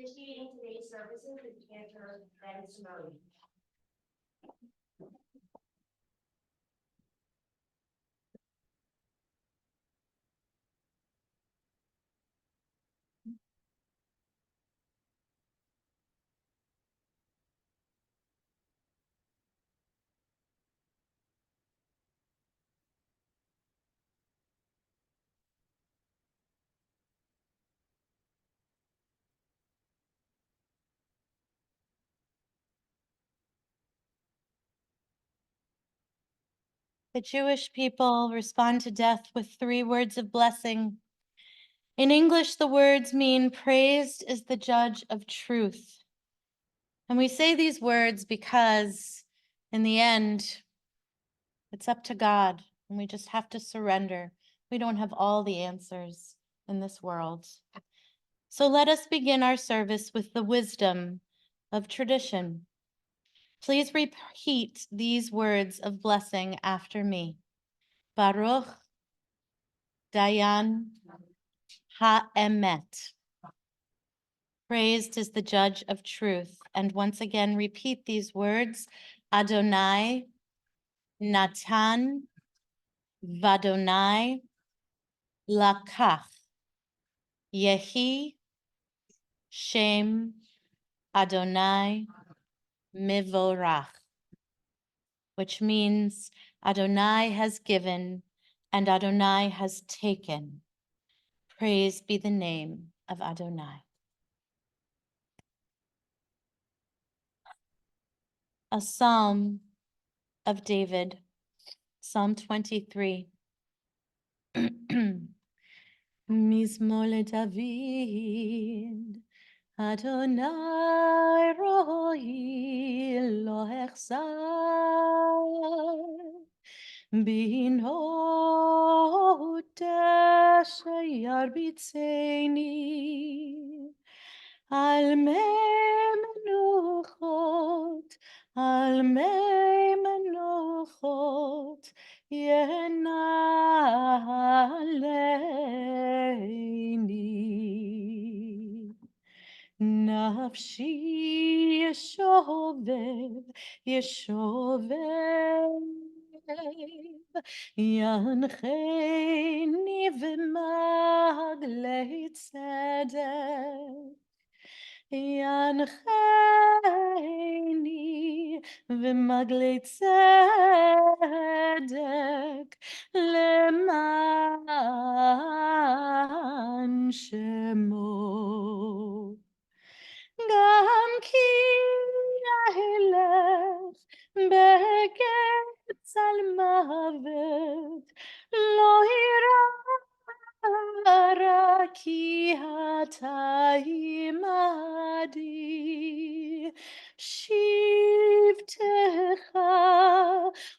Officiating today's services is Cantor Ben Simone. The Jewish people respond to death with 3 words of blessing. In English, the words mean, "Praised is the judge of truth." And we say these words because in the end, it's up to God, and we just have to surrender. We don't have all the answers in this world. So let us begin our service with the wisdom of tradition. Please repeat these words of blessing after me. Baruch Dayan Ha'emet. Praised is the judge of truth. And once again, repeat these words. Adonai, Natan, Vadonai, Lakach. Yehi, Shem, Adonai, Mivorach. Which means Adonai has given and Adonai has taken. Praise be the name of Adonai. A psalm of David, Psalm 23. Mizmor David, Adonai roi lo echsar, bino sheyarbitzeni, al mei menuchot, ינעלני. נפשי ישובב, ינחני במעגלי צדק. ינחני במעגלי צדק למען שמו. גם כי אלך בקצל מוות, לא אירא רע, כי אתה עמדי. שבטך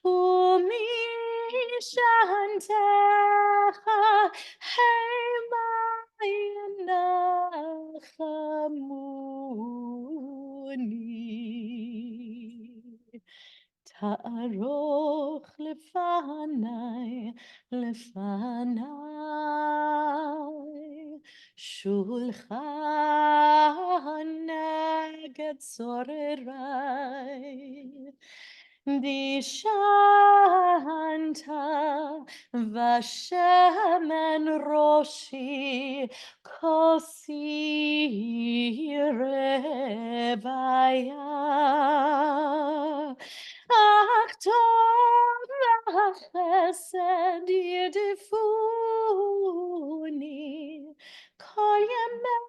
ומשענתך המה ינחמוני. תערוך לפניי שולחן נגד צורריי. דשנת ושמן ראשי, כוסי רוויה. אך טוב וחסד ירדפוני כל ימי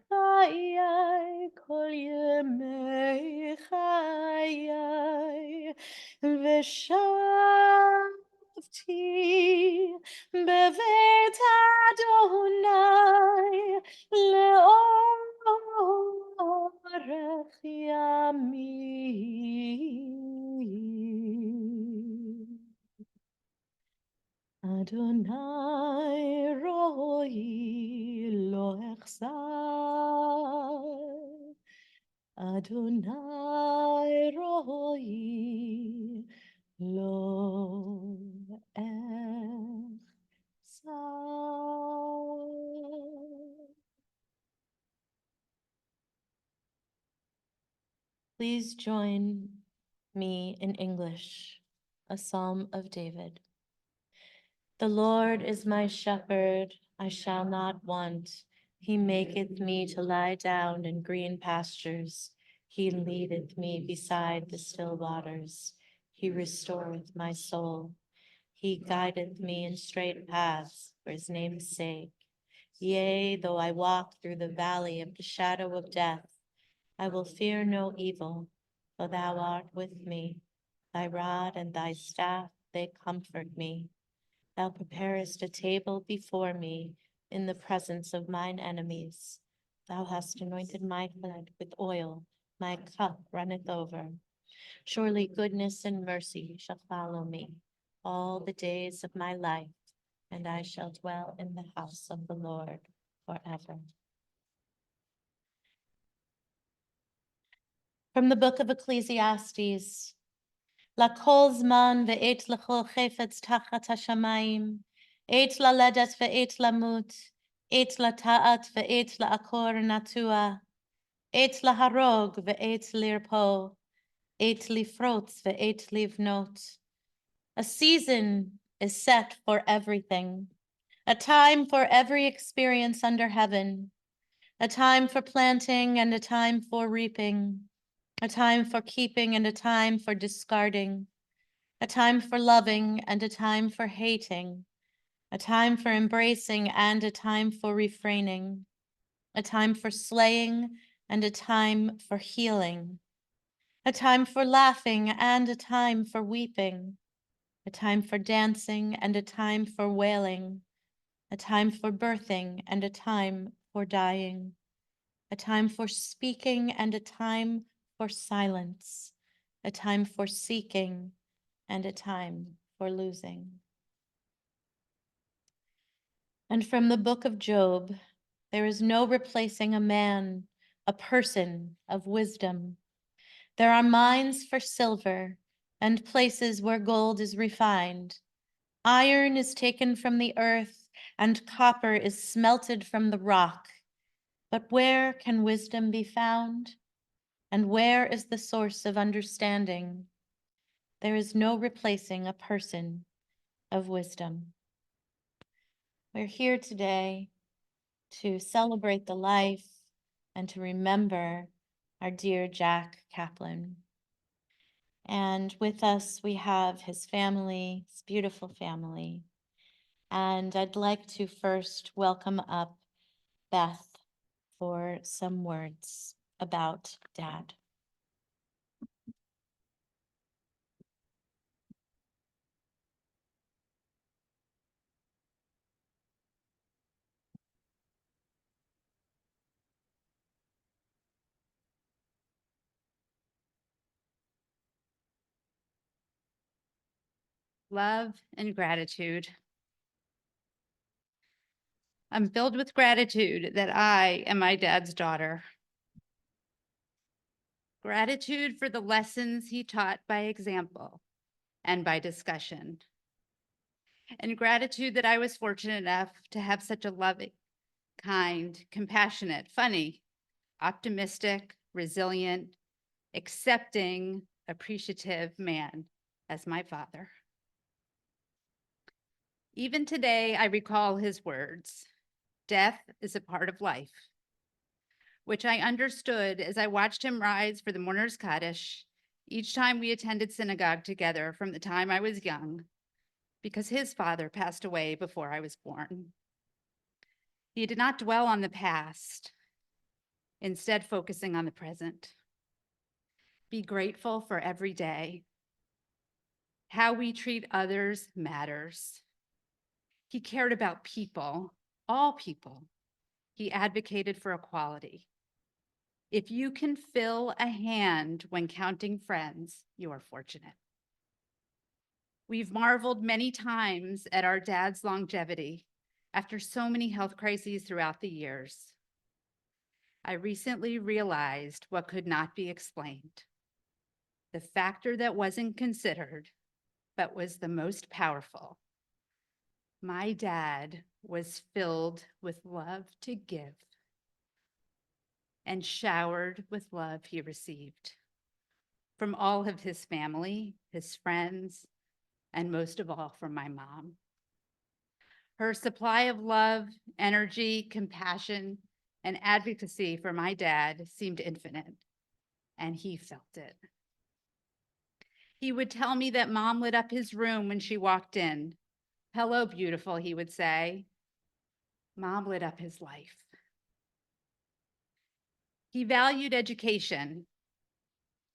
חיי, כל ימי חיי, ושבתי בבית אדוני לאורך ימים. אדוני רואי לא אחסר, אדוני רואי לא אחסר. Please join me in English, a Psalm of David. The Lord is my shepherd, I shall not want. He maketh me to lie down in green pastures. He leadeth me beside the still waters. He restoreth my soul. He guideth me in straight paths for his name's sake. Yea, though I walk through the valley of the shadow of death, I will fear no evil, for thou art with me. Thy rod and thy staff, they comfort me. Thou preparest a table before me in the presence of mine enemies. Thou hast anointed my head with oil, my cup runneth over. Surely goodness and mercy shall follow me all the days of my life, and I shall dwell in the house of the Lord forever. From the book of Ecclesiastes. לכל זמן ועת לכל חפץ תחת השמיים, עת ללדת ועת למות, עת לטעת ועת לעקור נטוע, עת להרוג ועת לרפוא, עת לפרוץ ועת לבנות. A season is set for everything, a time for every experience under heaven, a time for planting and a time for reaping, a time for keeping and a time for discarding, a time for loving and a time for hating, a time for embracing and a time for refraining, a time for slaying and a time for healing, a time for laughing and a time for weeping, a time for dancing and a time for wailing, a time for birthing and a time for dying, a time for speaking and a time for silence, a time for seeking and a time for losing. And from the book of Job, there is no replacing a man, a person of wisdom. There are mines for silver and places where gold is refined. Iron is taken from the earth and copper is smelted from the rock. But where can wisdom be found? And where is the source of understanding? There is no replacing a person of wisdom. We're here today to celebrate the life and to remember our dear Jack Kaplan. And with us, we have his family, his beautiful family. And I'd like to first welcome up Beth for some words about Dad. Love and gratitude. I'm filled with gratitude that I am my dad's daughter. Gratitude for the lessons he taught by example and by discussion. And gratitude that I was fortunate enough to have such a loving, kind, compassionate, funny, optimistic, resilient, accepting, appreciative man as my father. Even today, I recall his words, "Death is a part of life," which I understood as I watched him rise for the mourner's Kaddish each time we attended synagogue together from the time I was young, because his father passed away before I was born. He did not dwell on the past, instead focusing on the present. Be grateful for every day. How we treat others matters. He cared about people, all people. He advocated for equality. If you can fill a hand when counting friends, you are fortunate. We've marveled many times at our dad's longevity after so many health crises throughout the years. I recently realized what could not be explained. The factor that wasn't considered, but was the most powerful. My dad was filled with love to give and showered with love he received. from all of his family, his friends, and most of all from my mom. Her supply of love, energy, compassion, and advocacy for my dad seemed infinite, and he felt it. He would tell me that mom lit up his room when she walked in. "Hello, beautiful," he would say. Mom lit up his life. He valued education.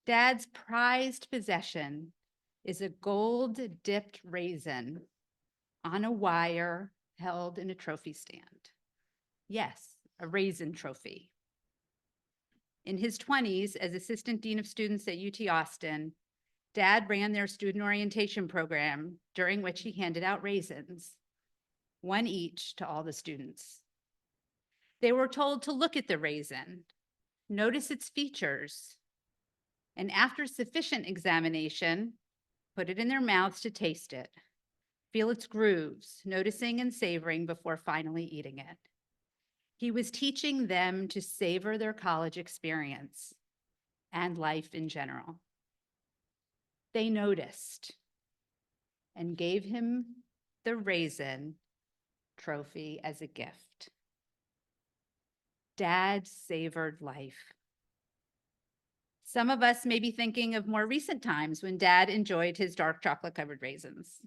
Dad's prized possession is a gold-dipped raisin on a wire held in a trophy stand. Yes, a raisin trophy. In his 20s, as assistant dean of students at UT Austin, Dad ran their student orientation program, during which he handed out raisins, one each to all the students. They were told to look at the raisin, notice its features, and after sufficient examination, put it in their mouths to taste it, feel its grooves, noticing and savoring before finally eating it. He was teaching them to savor their college experience and life in general. They noticed and gave him the raisin trophy as a gift. Dad savored life. Some of us may be thinking of more recent times when Dad enjoyed his dark chocolate covered raisins.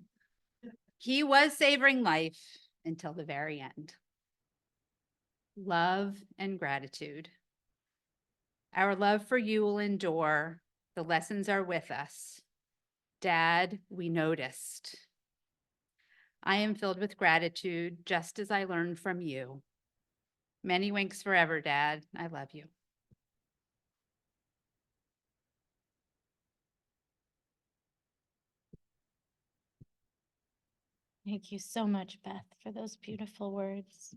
He was savoring life until the very end. Love and gratitude. Our love for you will endure. The lessons are with us. Dad, we noticed. I am filled with gratitude, just as I learned from you. Many winks forever, Dad. I love you. Thank you so much, Beth, for those beautiful words.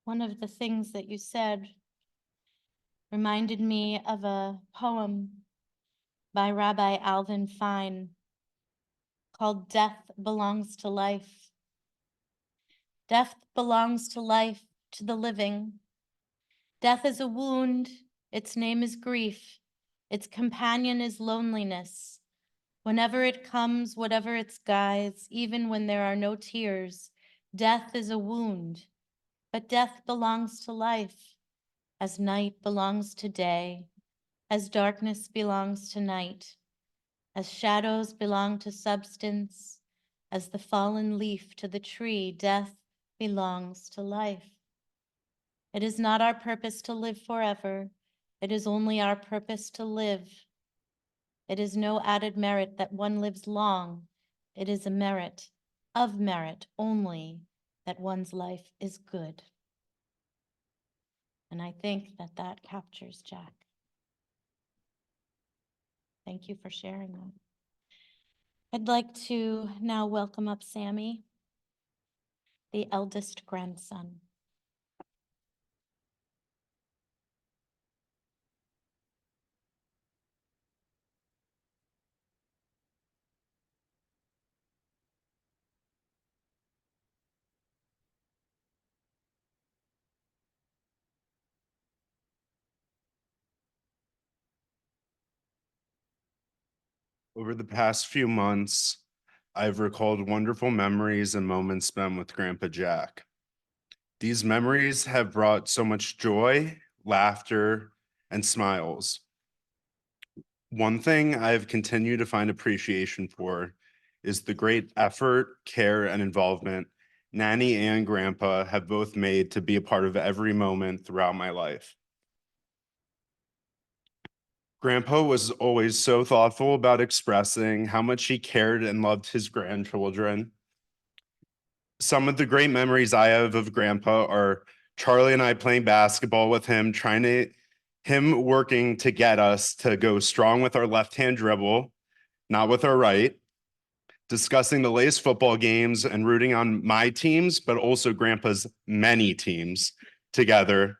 One of the things that you said reminded me of a poem by Rabbi Alvin Fine called "Death Belongs to Life." Death belongs to life, to the living. Death is a wound, its name is grief, its companion is loneliness. Whenever it comes, whatever its guise, even when there are no tears, death is a wound. But death belongs to life, as night belongs to day, as darkness belongs to night, as shadows belong to substance, as the fallen leaf to the tree, death belongs to life. It is not our purpose to live forever. It is only our purpose to live. It is no added merit that one lives long. It is a merit of merit only that one's life is good. And I think that that captures Jack. Thank you for sharing that. I'd like to now welcome up Sammy, the eldest grandson. Over the past few months, I've recalled wonderful memories and moments spent with Grandpa Jack. These memories have brought so much joy, laughter, and smiles. One thing I've continued to find appreciation for is the great effort, care, and involvement Nanny and Grandpa have both made to be a part of every moment throughout my life. Grandpa was always so thoughtful about expressing how much he cared and loved his grandchildren. Some of the great memories I have of Grandpa are Charlie and I playing basketball with him, him working to get us to go strong with our left-hand dribble, not with our right, discussing the latest football games and rooting on my teams, but also Grandpa's many teams together,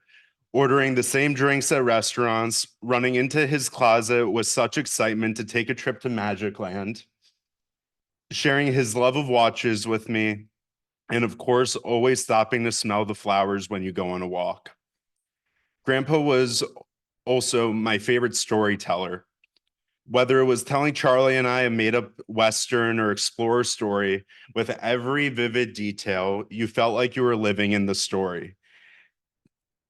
ordering the same drinks at restaurants, running into his closet with such excitement to take a trip to Magic Land, sharing his love of watches with me, and of course, always stopping to smell the flowers when you go on a walk. Grandpa was also my favorite storyteller. Whether it was telling Charlie and I a made-up Western or explorer story, with every vivid detail, you felt like you were living in the story.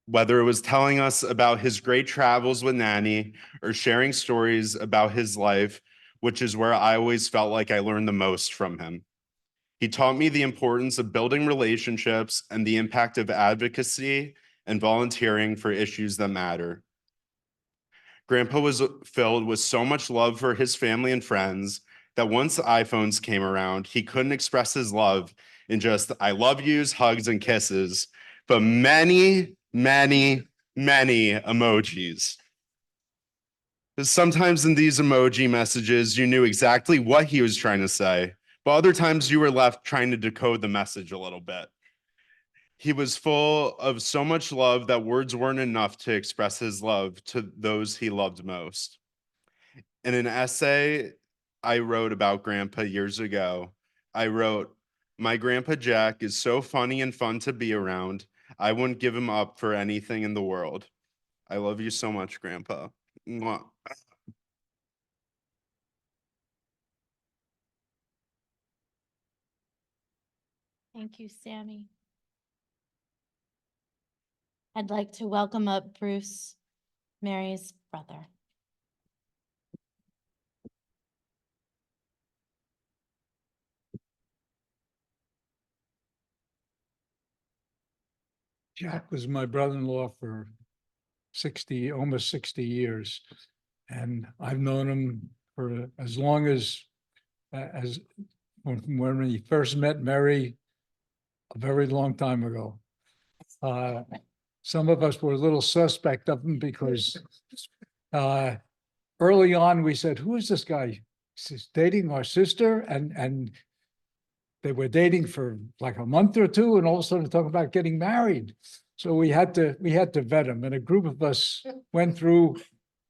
Whether it was telling us about his great travels with Nanny or sharing stories about his life, which is where I always felt like I learned the most from him. He taught me the importance of building relationships and the impact of advocacy and volunteering for issues that matter. Grandpa was filled with so much love for his family and friends that once iPhones came around, he couldn't express his love in just I love yous, hugs, and kisses, but many, many, many emojis. Sometimes in these emoji messages, you knew exactly what he was trying to say, but other times you were left trying to decode the message a little bit. He was full of so much love that words weren't enough to express his love to those he loved most. In an essay I wrote about Grandpa years ago, I wrote, "My Grandpa Jack is so funny and fun to be around. I wouldn't give him up for anything in the world. I love you so much, Grandpa." Mwah. Thank you, Sammy. I'd like to welcome up Bruce, Mary's brother. Jack was my brother-in-law for 60, almost 60 years. And I've known him for as long as when he first met Mary, a very long time ago. Some of us were a little suspect of him because early on we said, who is this guy? He's dating our sister, and they were dating for like a month or two, and all of a sudden talking about getting married. So we had to vet him, and a group of us went through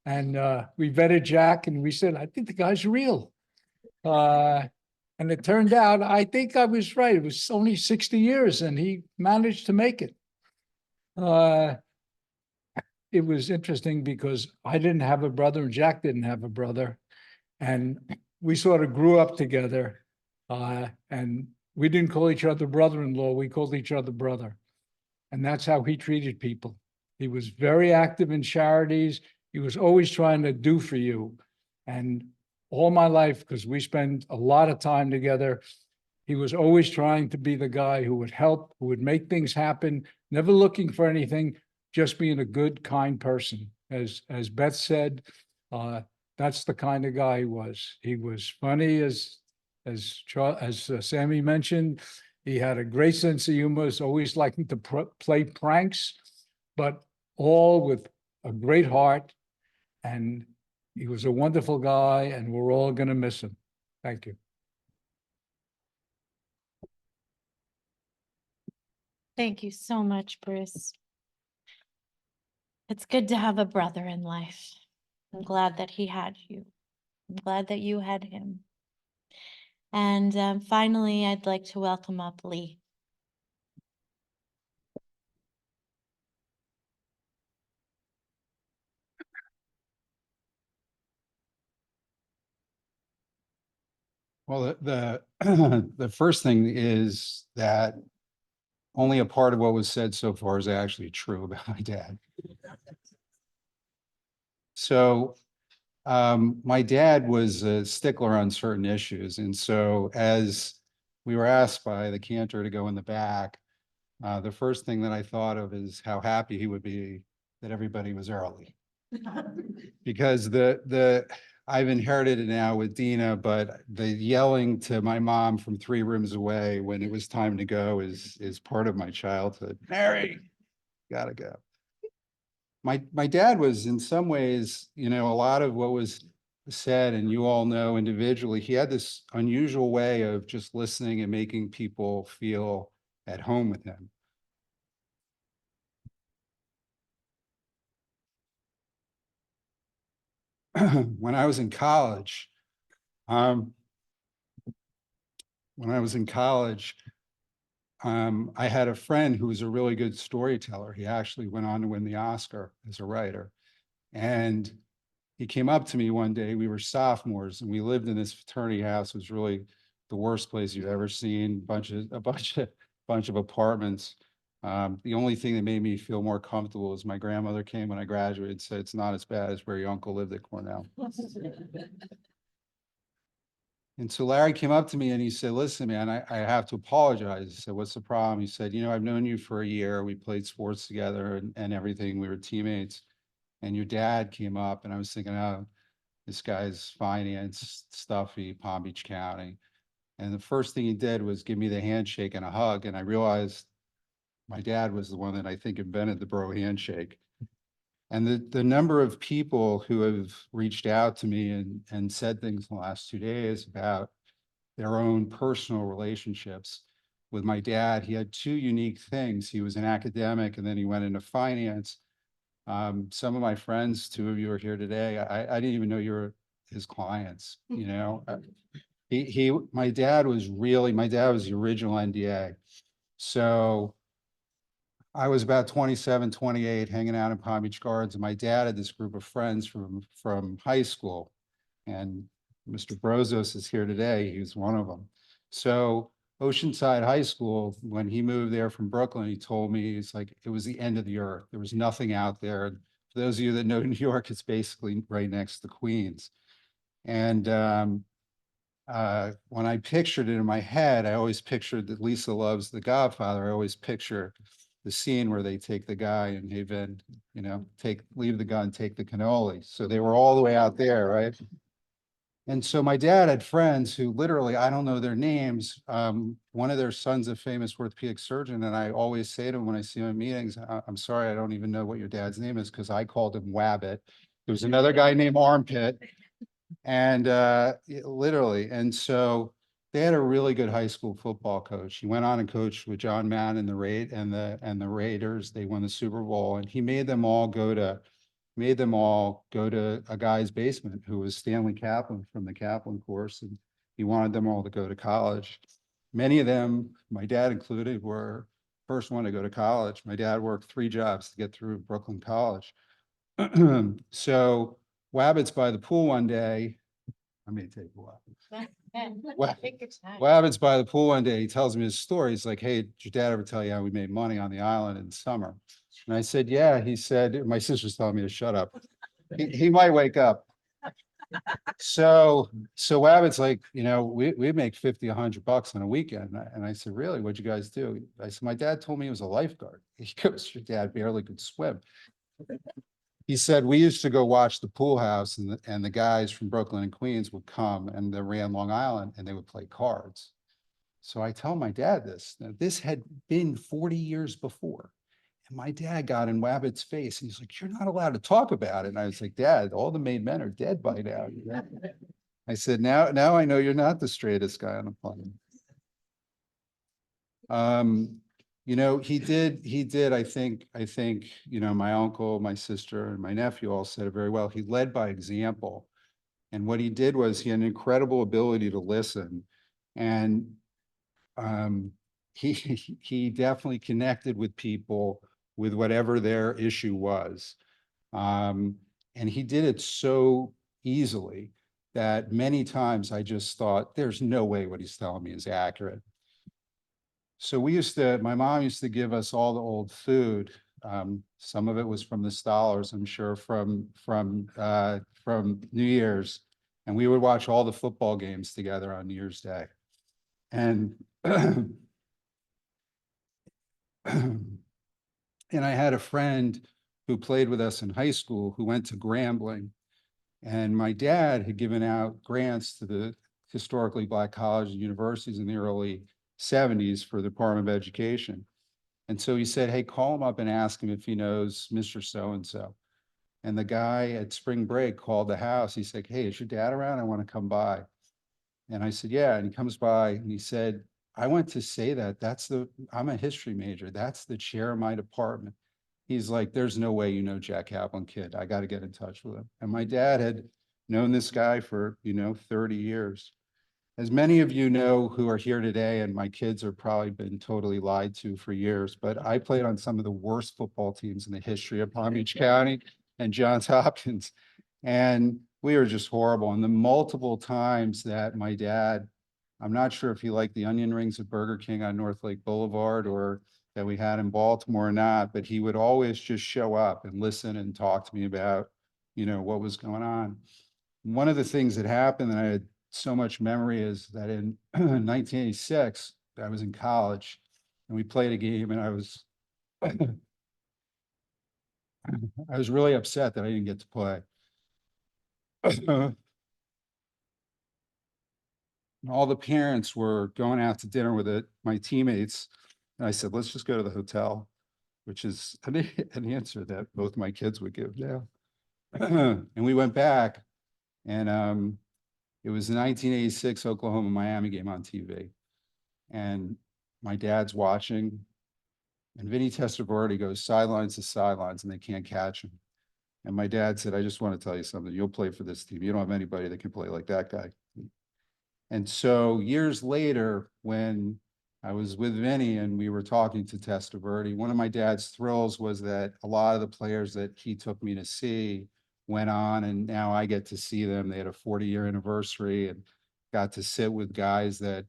and we vetted Jack, and we said, I think the guy's real. And it turned out, I think I was right. It was only 60 years and he managed to make it. It was interesting because I didn't have a brother and Jack didn't have a brother. And we sort of grew up together. And we didn't call each other brother-in-law, we called each other brother. And that's how he treated people. He was very active in charities. He was always trying to do for you. And all my life, because we spent a lot of time together, he was always trying to be the guy who would help, who would make things happen, never looking for anything, just being a good, kind person. As Beth said, that's the kind of guy he was. He was funny, as Sammy mentioned. He had a great sense of humor, was always liking to play pranks, but all with a great heart. And he was a wonderful guy, and we're all going to miss him. Thank you. Thank you so much, Bruce. It's good to have a brother in life. I'm glad that he had you. I'm glad that you had him. And finally, I'd like to welcome up Lee. Well, the first thing is that only a part of what was said so far is actually true about my dad. So my dad was a stickler on certain issues. And so as we were asked by the cantor to go in the back, the first thing that I thought of is how happy he would be that everybody was early. Because I've inherited it now with Dina, but the yelling to my mom from 3 rooms away when it was time to go is part of my childhood. Mary, gotta go. My dad was in some ways, a lot of what was said, and you all know individually, he had this unusual way of just listening and making people feel at home with him. When I was in college, I had a friend who was a really good storyteller. He actually went on to win the Oscar as a writer. And he came up to me one day, we were sophomores and we lived in this fraternity house. It was really the worst place you've ever seen, bunch of apartments. The only thing that made me feel more comfortable is my grandmother came when I graduated and said, it's not as bad as where your uncle lived at Cornell. And so Larry came up to me and he said, listen, man, I have to apologize. He said, what's the problem? He said, you know, I've known you for a year. We played sports together and everything. We were teammates. And your dad came up and I was thinking, oh, this guy's finance, stuffy, Palm Beach County. And the first thing he did was give me the handshake and a hug. And I realized my dad was the one that I think invented the bro handshake. And the number of people who have reached out to me and said things in the last 2 days about their own personal relationships with my dad. He had two unique things. He was an academic and then he went into finance. Some of my friends, two of you are here today. I didn't even know you were his clients, you know? My dad was the original NDA. So I was about 27, 28, hanging out in Palm Beach Gardens, and my dad had this group of friends from high school. And Mr. Brozos is here today. He was one of them. So Oceanside High School, when he moved there from Brooklyn, he told me it's like it was the end of the earth. There was nothing out there. For those of you that know New York, it's basically right next to Queens. And when I pictured it in my head, I always pictured that Lisa loves The Godfather. I always picture the scene where they take the guy and they then, you know, leave the gun, take the cannoli. So they were all the way out there, right? And so my dad had friends who literally, I don't know their names. One of their sons, a famous orthopedic surgeon, and I always say to him when I see him in meetings, I'm sorry, I don't even know what your dad's name is because I called him Wabbit. There was another guy named Armpit. And literally, and so they had a really good high school football coach. He went on and coached with John Madden and the Raiders. They won the Super Bowl, and he made them all go to a guy's basement who was Stanley Kaplan from the Kaplan course, and he wanted them all to go to college. Many of them, my dad included, were first one to go to college. My dad worked 3 jobs to get through Brooklyn College. So Wabbit's by the pool one day. I may take a while. Wabbit's by the pool one day. He tells me his story. He's like, hey, did your dad ever tell you how we made money on the island in the summer? And I said, yeah. He said, my sister's telling me to shut up. He might wake up. So Wabbit's like, you know, we make 50, $100 on a weekend. And I said, really? What'd you guys do? I said, my dad told me he was a lifeguard. He goes, your dad barely could swim. He said, we used to go watch the pool house and the guys from Brooklyn and Queens would come and they ran Long Island and they would play cards. So I tell my dad this. Now, this had been 40 years before. And my dad got in Wabbit's face. And he's like, you're not allowed to talk about it. And I was like, Dad, all the made men are dead by now. I said, now I know you're not the straightest guy on the planet. You know, he did, I think, you know, my uncle, my sister, and my nephew all said it very well. He led by example. And what he did was he had an incredible ability to listen. And he definitely connected with people with whatever their issue was. And he did it so easily that many times I just thought, there's no way what he's telling me is accurate. So my mom used to give us all the old food. Some of it was from the Stollers, I'm sure, from New Year's. And we would watch all the football games together on New Year's Day. And and I had a friend who played with us in high school who went to Grambling. And my dad had given out grants to the historically Black colleges and universities in the early 70s for the Department of Education. And so he said, hey, call him up and ask him if he knows Mr. So-and-so. And the guy at spring break called the house. He said, hey, is your dad around? I want to come by. And I said, yeah. And he comes by and he said, I went to say that. I'm a history major. That's the chair of my department. He's like, there's no way you know Jack Kaplan, kid. I got to get in touch with him. And my dad had known this guy for, 30 years. As many of you know who are here today, and my kids have probably been totally lied to for years, but I played on some of the worst football teams in the history of Palm Beach County and Johns Hopkins. And we were just horrible. And the multiple times that my dad, I'm not sure if he liked the onion rings at Burger King on North Lake Boulevard or that we had in Baltimore or not, but he would always just show up and listen and talk to me about, what was going on. One of the things that happened that I had so much memory is that in 1986, I was in college and we played a game and I was really upset that I didn't get to play. All the parents were going out to dinner with my teammates. And I said, let's just go to the hotel, which is an answer that both my kids would give now. And we went back and it was the 1986 Oklahoma-Miami game on TV. And my dad's watching and Vinny Testaverde goes sidelines to sidelines and they can't catch him. And my dad said, I just want to tell you something. You'll play for this team. You don't have anybody that can play like that guy. And so years later, when I was with Vinny and we were talking to Testaverde, one of my dad's thrills was that a lot of the players that he took me to see went on and now I get to see them. They had a 40-year anniversary and got to sit with guys that,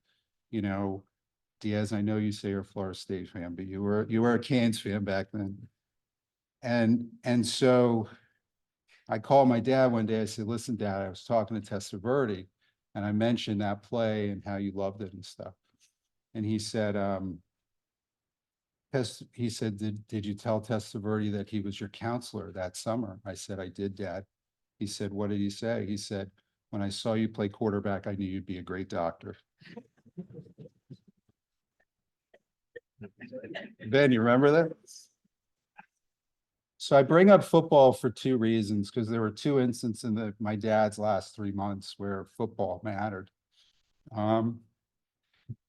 Diaz, I know you say you're a Florida State fan, but you were a Canes fan back then. And so I called my dad one day. I said, listen, Dad, I was talking to Testaverde and I mentioned that play and how you loved it and stuff. And he said, did you tell Testaverde that he was your counselor that summer? I said, I did, Dad. He said, what did he say? He said, when I saw you play quarterback, I knew you'd be a great doctor. Ben, you remember that? So I bring up football for two reasons, because there were two instances in my dad's last 3 months where football mattered.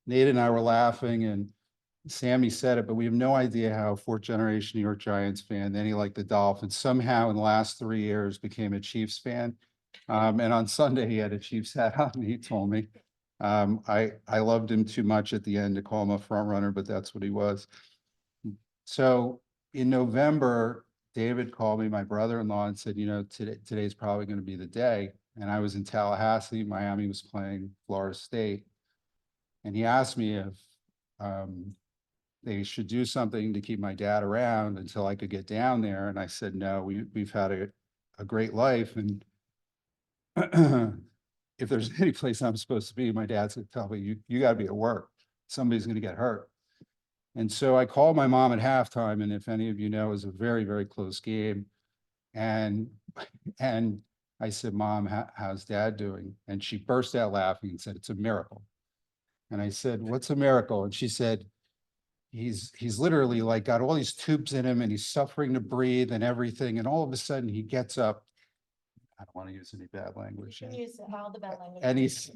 Nate and I were laughing and Sammy said it, but we have no idea how fourth generation New York Giants fan, then he liked the Dolphins, somehow in the last 3 years became a Chiefs fan. And on Sunday he had a Chiefs hat on and he told me. I loved him too much at the end to call him a front runner, but that's what he was. So in November, David called me, my brother-in-law, and said, today's probably going to be the day. And I was in Tallahassee, Miami was playing Florida State. And he asked me if they should do something to keep my dad around until I could get down there. And I said, no, we've had a great life. And if there's any place I'm supposed to be, my dad's going to tell me, you got to be at work. Somebody's going to get hurt. And so I called my mom at halftime. And if any of you know, it was a very, very close game. And I said, Mom, how's Dad doing? And she burst out laughing and said, it's a miracle. And I said, what's a miracle? And she said, he's literally like got all these tubes in him and he's suffering to breathe and everything. And all of a sudden he gets up. I don't want to use any bad language. You can use all the bad language.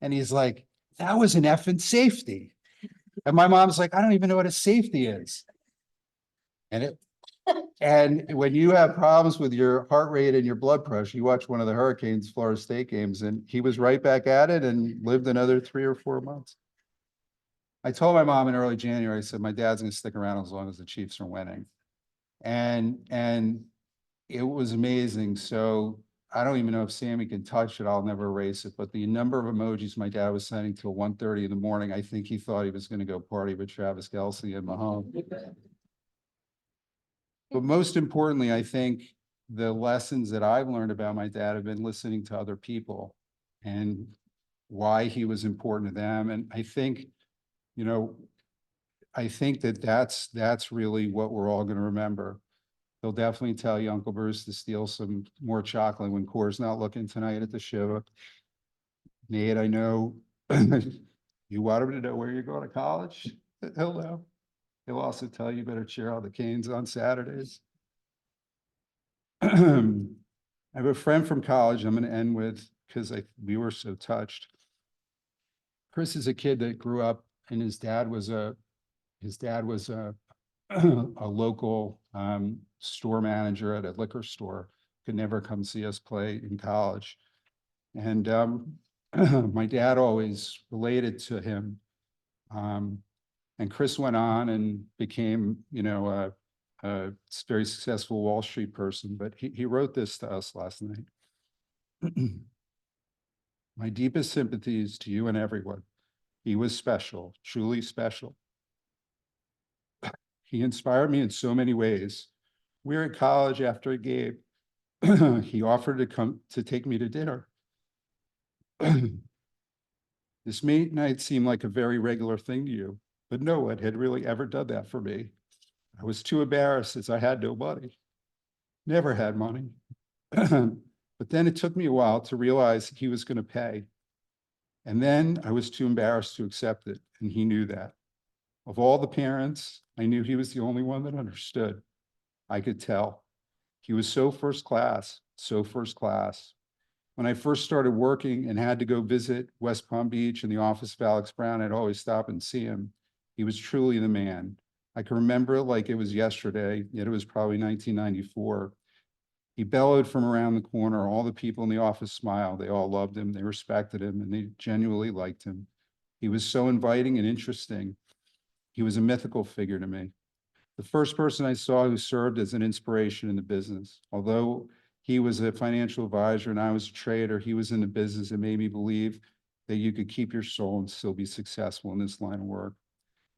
And he's like, that was an effing safety. And my mom's like, I don't even know what a safety is. And when you have problems with your heart rate and your blood pressure, you watch one of the Hurricanes, Florida State games, and he was right back at it and lived another 3 or 4 months. I told my mom in early January, I said, my dad's going to stick around as long as the Chiefs are winning. And it was amazing. So I don't even know if Sammy can touch it. I'll never erase it. But the number of emojis my dad was sending till 1:30 in the morning, I think he thought he was going to go party with Travis Kelce and Mahomes. But most importantly, I think the lessons that I've learned about my dad have been listening to other people and why he was important to them. And I think, that's really what we're all going to remember. They'll definitely tell you Uncle Bruce to steal some more chocolate when Core's not looking tonight at the Shiva. Nate, I know you want him to know where you're going to college. He'll know. He'll also tell you better cheer on the Canes on Saturdays. I have a friend from college I'm going to end with because we were so touched. Chris is a kid that grew up and his dad was a a local store manager at a liquor store, could never come see us play in college. And My dad always related to him. And Chris went on and became, a very successful Wall Street person, but he wrote this to us last night. My deepest sympathies to you and everyone. He was special, truly special. He inspired me in so many ways. We were at college after a game. He offered to come to take me to dinner. This might seem like a very regular thing to you, but no one had really ever done that for me. I was too embarrassed as I had no money. Never had money. But then it took me a while to realize he was going to pay. And then I was too embarrassed to accept it, and he knew that. Of all the parents, I knew he was the only one that understood. I could tell. He was so first class, so first class. When I first started working and had to go visit West Palm Beach in the office of Alex Brown, I'd always stop and see him. He was truly the man. I can remember it like it was yesterday, yet it was probably 1994. He bellowed from around the corner. All the people in the office smiled. They all loved him. They respected him, and they genuinely liked him. He was so inviting and interesting. He was a mythical figure to me. The first person I saw who served as an inspiration in the business. Although he was a financial advisor and I was a trader, he was in the business and made me believe that you could keep your soul and still be successful in this line of work.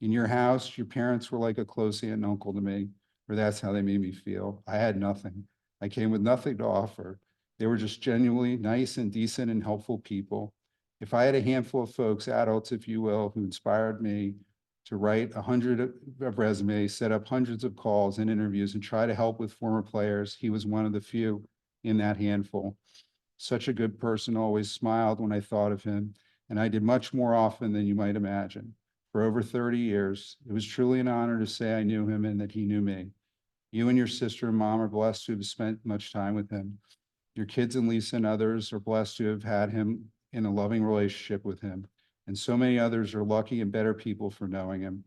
In your house, your parents were like a close aunt and uncle to me, or that's how they made me feel. I had nothing. I came with nothing to offer. They were just genuinely nice and decent and helpful people. If I had a handful of folks, adults, if you will, who inspired me to write 100 of resumes, set up hundreds of calls and interviews, and try to help with former players, he was one of the few in that handful. Such a good person, always smiled when I thought of him, and I did much more often than you might imagine. For over 30 years, it was truly an honor to say I knew him and that he knew me. You and your sister and mom are blessed to have spent much time with him. Your kids and Lisa and others are blessed to have had him in a loving relationship with him. And so many others are lucky and better people for knowing him.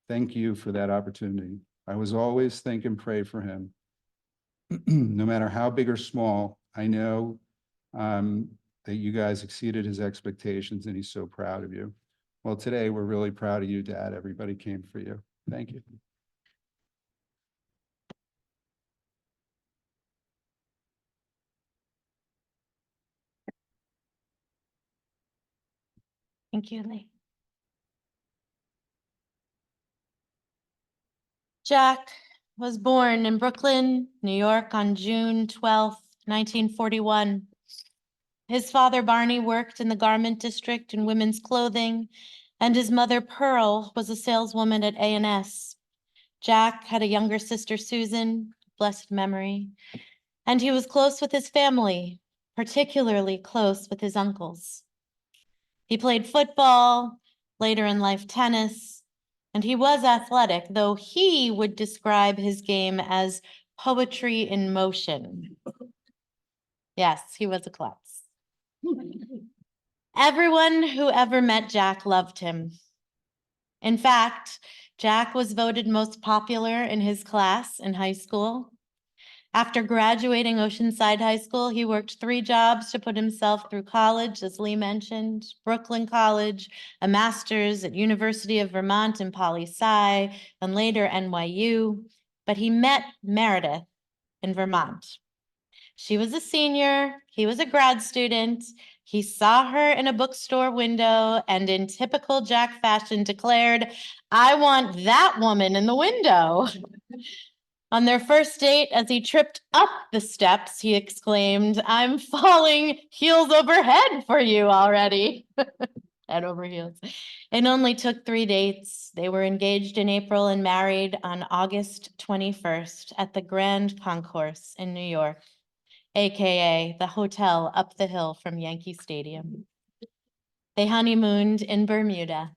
Thank you for that opportunity. I was always think and pray for him. No matter how big or small, I know that you guys exceeded his expectations and he's so proud of you. Well, today we're really proud of you, Dad. Everybody came for you. Thank you. Thank you, Lee. Jack was born in Brooklyn, New York on June 12th, 1941. His father, Barney, worked in the garment district in women's clothing, and his mother, Pearl, was a saleswoman at A&S. Jack had a younger sister, Susan, blessed memory, and he was close with his family, particularly close with his uncles. He played football, later in life tennis, and he was athletic, though he would describe his game as poetry in motion. Yes, he was a klutz. Everyone who ever met Jack loved him. In fact, Jack was voted most popular in his class in high school. After graduating Oceanside High School, he worked 3 jobs to put himself through college, as Lee mentioned, Brooklyn College, a master's at University of Vermont and Poli-Sci, and later NYU. But he met Meredith in Vermont. She was a senior, he was a grad student. He saw her in a bookstore window and in typical Jack fashion declared, "I want that woman in the window." On their first date, as he tripped up the steps, he exclaimed, "I'm falling heels over head for you already." Head over heels. It only took 3 dates. They were engaged in April and married on August 21st at the Grand Concourse in New York, AKA the hotel up the hill from Yankee Stadium. They honeymooned in Bermuda.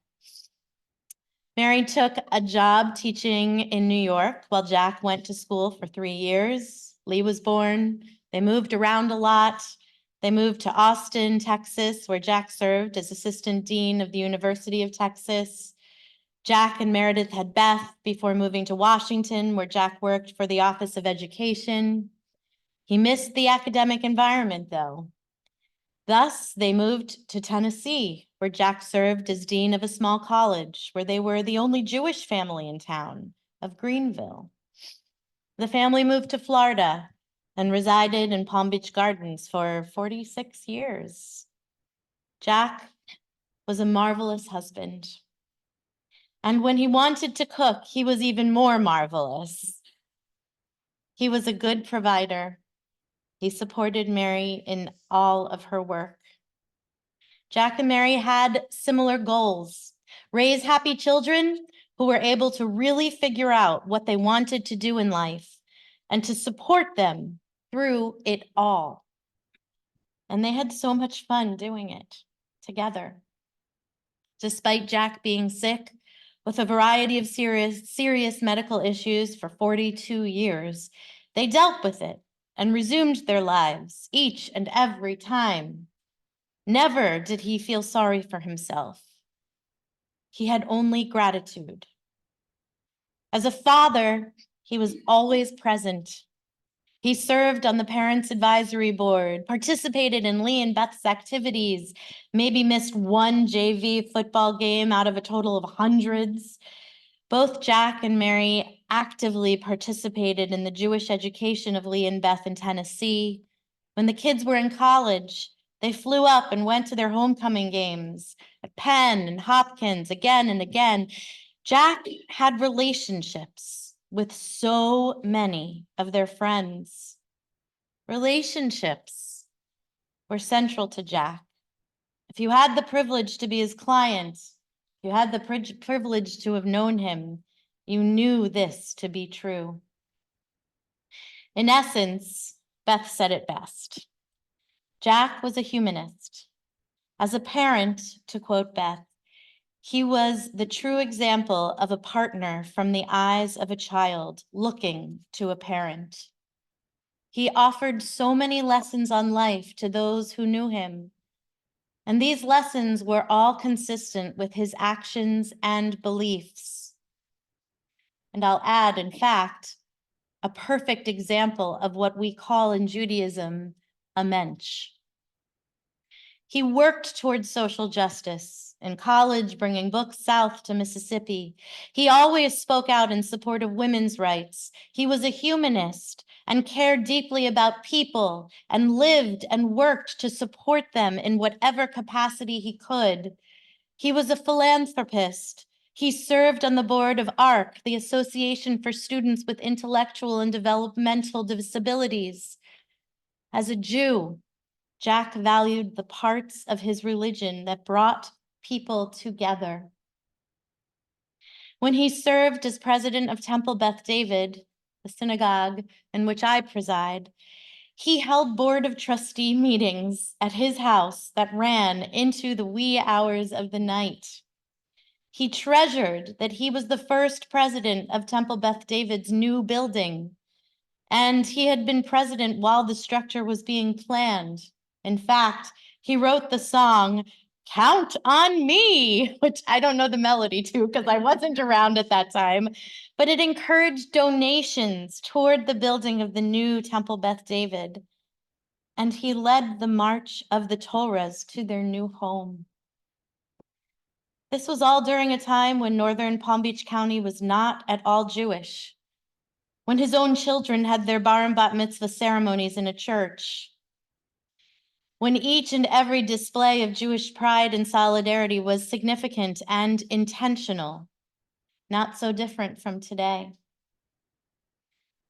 Mary took a job teaching in New York while Jack went to school for 3 years. Lee was born. They moved around a lot. They moved to Austin, Texas, where Jack served as assistant dean of the University of Texas. Jack and Meredith had Beth before moving to Washington, where Jack worked for the Office of Education. He missed the academic environment, though. Thus, they moved to Tennessee, where Jack served as dean of a small college, where they were the only Jewish family in town of Greenville. The family moved to Florida and resided in Palm Beach Gardens for 46 years. Jack was a marvelous husband. And when he wanted to cook, he was even more marvelous. He was a good provider. He supported Mary in all of her work. Jack and Mary had similar goals: raise happy children who were able to really figure out what they wanted to do in life and to support them through it all. And they had so much fun doing it together. Despite Jack being sick with a variety of serious medical issues for 42 years, they dealt with it and resumed their lives each and every time. Never did he feel sorry for himself. He had only gratitude. As a father, he was always present. He served on the Parents Advisory Board, participated in Lee and Beth's activities, maybe missed one JV football game out of a total of hundreds. Both Jack and Mary actively participated in the Jewish education of Lee and Beth in Tennessee. When the kids were in college, they flew up and went to their homecoming games at Penn and Hopkins again and again. Jack had relationships with so many of their friends. Relationships were central to Jack. If you had the privilege to be his client, you had the privilege to have known him, you knew this to be true. In essence, Beth said it best. Jack was a humanist. As a parent, to quote Beth, he was the true example of a partner from the eyes of a child looking to a parent. He offered so many lessons on life to those who knew him, and these lessons were all consistent with his actions and beliefs. And I'll add, in fact, a perfect example of what we call in Judaism a mensch. He worked towards social justice in college, bringing books south to Mississippi. He always spoke out in support of women's rights. He was a humanist and cared deeply about people and lived and worked to support them in whatever capacity he could. He was a philanthropist. He served on the board of ARC, the Association for Students with Intellectual and Developmental Disabilities. As a Jew, Jack valued the parts of his religion that brought people together. When he served as president of Temple Beth David, the synagogue in which I preside, he held board of trustee meetings at his house that ran into the wee hours of the night. He treasured that he was the first president of Temple Beth David's new building, and he had been president while the structure was being planned. In fact, he wrote the song, "Count on Me," which I don't know the melody to because I wasn't around at that time, but it encouraged donations toward the building of the new Temple Beth David. And he led the March of the Torahs to their new home. This was all during a time when Northern Palm Beach County was not at all Jewish, when his own children had their bar and bat mitzvah ceremonies in a church, when each and every display of Jewish pride and solidarity was significant and intentional, not so different from today.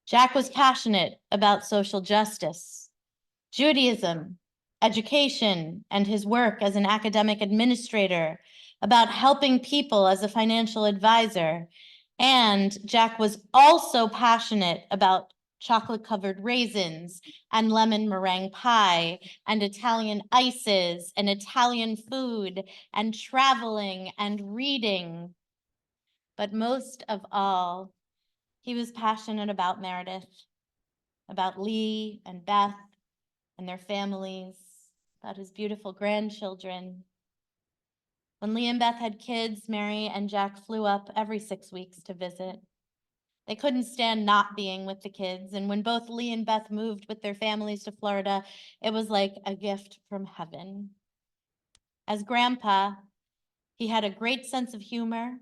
Jack was passionate about social justice, Judaism, education, and his work as an academic administrator, about helping people as a financial advisor. And Jack was also passionate about chocolate-covered raisins and lemon meringue pie and Italian ices and Italian food and traveling and reading. But most of all, he was passionate about Meredith, about Lee and Beth and their families, about his beautiful grandchildren. When Lee and Beth had kids, Mary and Jack flew up every 6 weeks to visit. They couldn't stand not being with the kids. And when both Lee and Beth moved with their families to Florida, it was like a gift from heaven. As grandpa, he had a great sense of humor,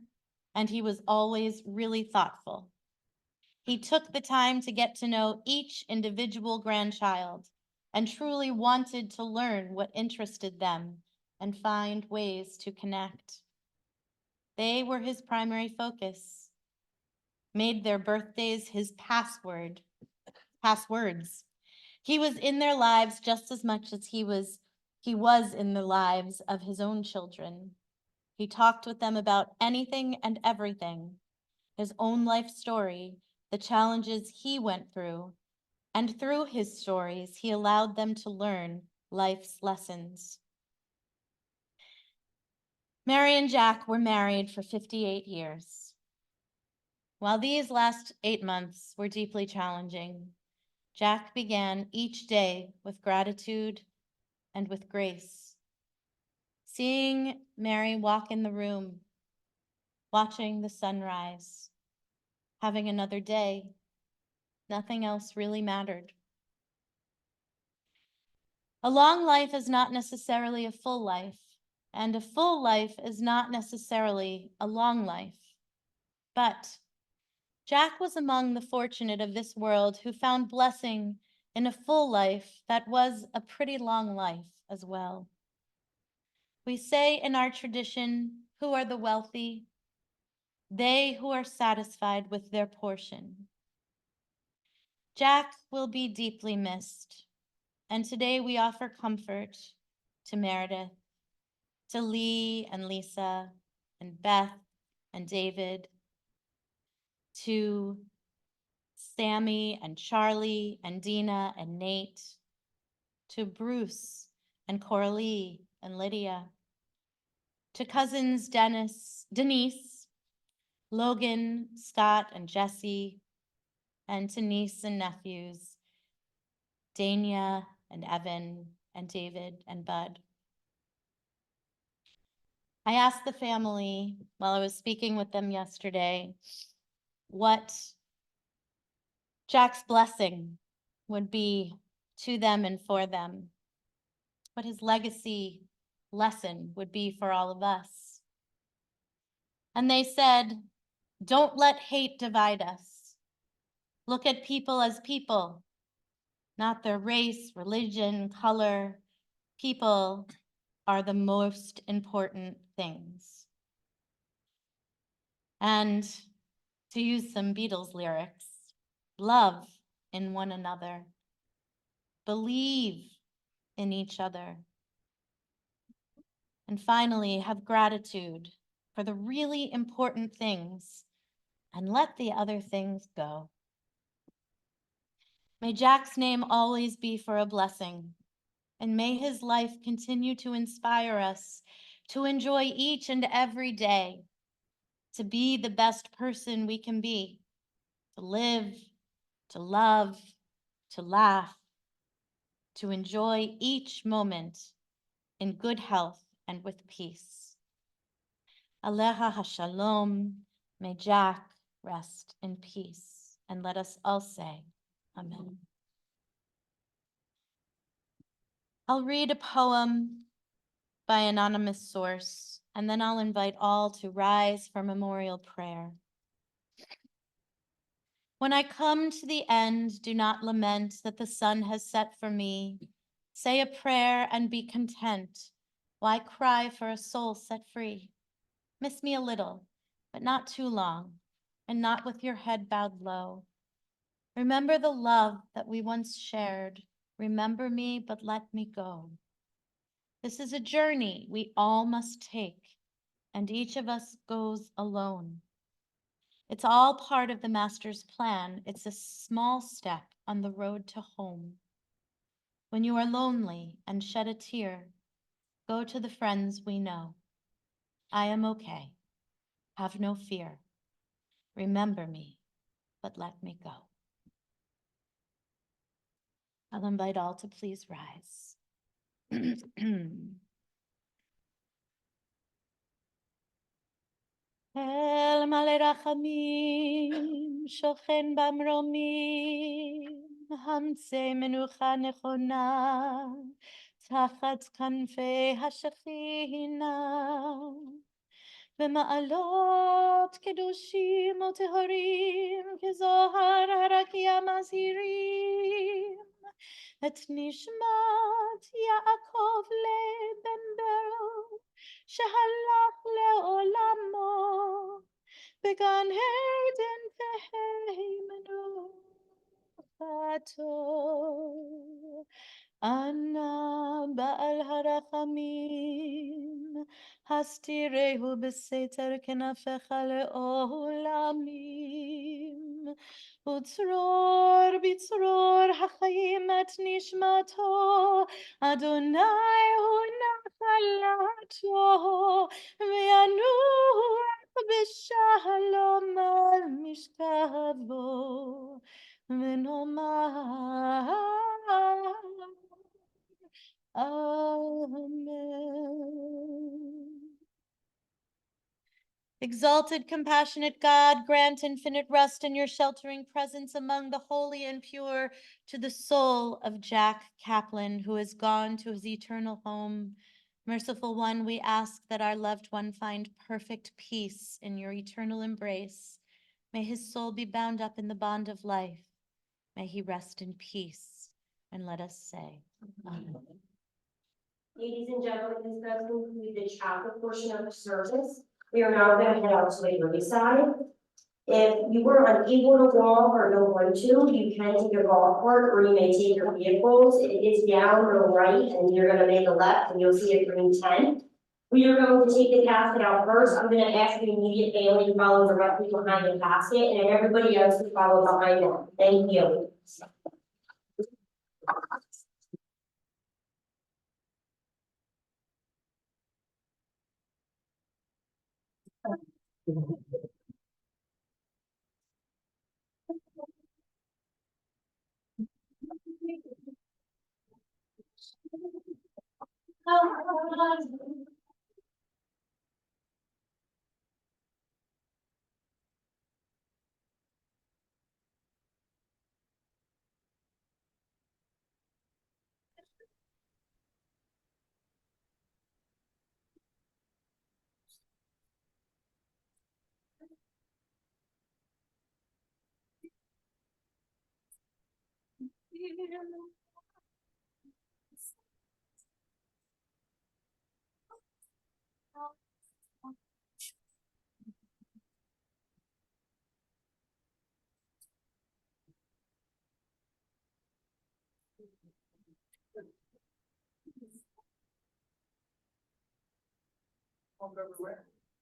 and he was always really thoughtful. He took the time to get to know each individual grandchild and truly wanted to learn what interested them and find ways to connect. They were his primary focus, made their birthdays his passwords. He was in their lives just as much as he was in the lives of his own children. He talked with them about anything and everything, his own life story, the challenges he went through, and through his stories, he allowed them to learn life's lessons. Mary and Jack were married for 58 years. While these last 8 months were deeply challenging, Jack began each day with gratitude and with grace. Seeing Mary walk in the room, watching the sunrise, having another day, nothing else really mattered. A long life is not necessarily a full life, and a full life is not necessarily a long life. But Jack was among the fortunate of this world who found blessing in a full life that was a pretty long life as well. We say in our tradition, who are the wealthy? They who are satisfied with their portion. Jack will be deeply missed, and today we offer comfort to Meredith, to Lee and Lisa, and Beth and David, to Sammy and Charlie and Dina and Nate, to Bruce and Coralie and Lydia, to cousins Denise, Logan, Scott, and Jesse, and to niece and nephews, Dania and Evan and David and Bud. I asked the family while I was speaking with them yesterday what Jack's blessing would be to them and for them, what his legacy lesson would be for all of us. And they said, don't let hate divide us. Look at people as people, not their race, religion, color. People are the most important things. And to use some Beatles lyrics, love in one another, believe in each other, and finally have gratitude for the really important things and let the other things go. May Jack's name always be for a blessing, and may his life continue to inspire us to enjoy each and every day, to be the best person we can be, to live, to love, to laugh, to enjoy each moment in good health and with peace. Aleha hashalom, may Jack rest in peace. And let us all say, Amen. I'll read a poem by anonymous source, and then I'll invite all to rise for memorial prayer. When I come to the end, do not lament that the sun has set for me. Say a prayer and be content. Why cry for a soul set free? Miss me a little, but not too long, and not with your head bowed low. Remember the love that we once shared. Remember me, but let me go. This is a journey we all must take, and each of us goes alone. It's all part of the Master's plan. It's a small step on the road to home. When you are lonely and shed a tear, go to the friends we know. I am okay. Have no fear. Remember me, but let me go. I'll invite all to please rise. El male rachamim שוכן במרומים, המצא מנוחה נכונה, תחת כנפי השכינה. במעלות קדושים וטהורים, כזוהר הרקיע מזהירים, את נשמת יעקב לבן ברל, שהלך לעולמו, בגן עדן תהי מנוחתו. אנא בעל הרחמים, הסתירהו בסתר כנפיך לעולמים, וצרור בצרור החיים את נשמתו, אדוני הוא נחלתו, וינוח בשלום על משכבו, ונאמר Amen. Exalted, compassionate God, grant infinite rest in your sheltering presence among the holy and pure to the soul of Jack Kaplan, who has gone to his eternal home. Merciful One, we ask that our loved one find perfect peace in your eternal embrace. May his soul be bound up in the bond of life. May he rest in peace. And let us say, Amen. Ladies and gentlemen, this does conclude the chapel portion of the service. We are now going to head out to the riverside. If you were unable to walk or don't want to, you can take your golf cart or you may take your vehicles. It is down the right and you're going to make a left and you'll see a green tent. We are going to take the casket out first. I'm going to ask the immediate family to follow directly behind the casket and everybody else to follow behind them. Thank you.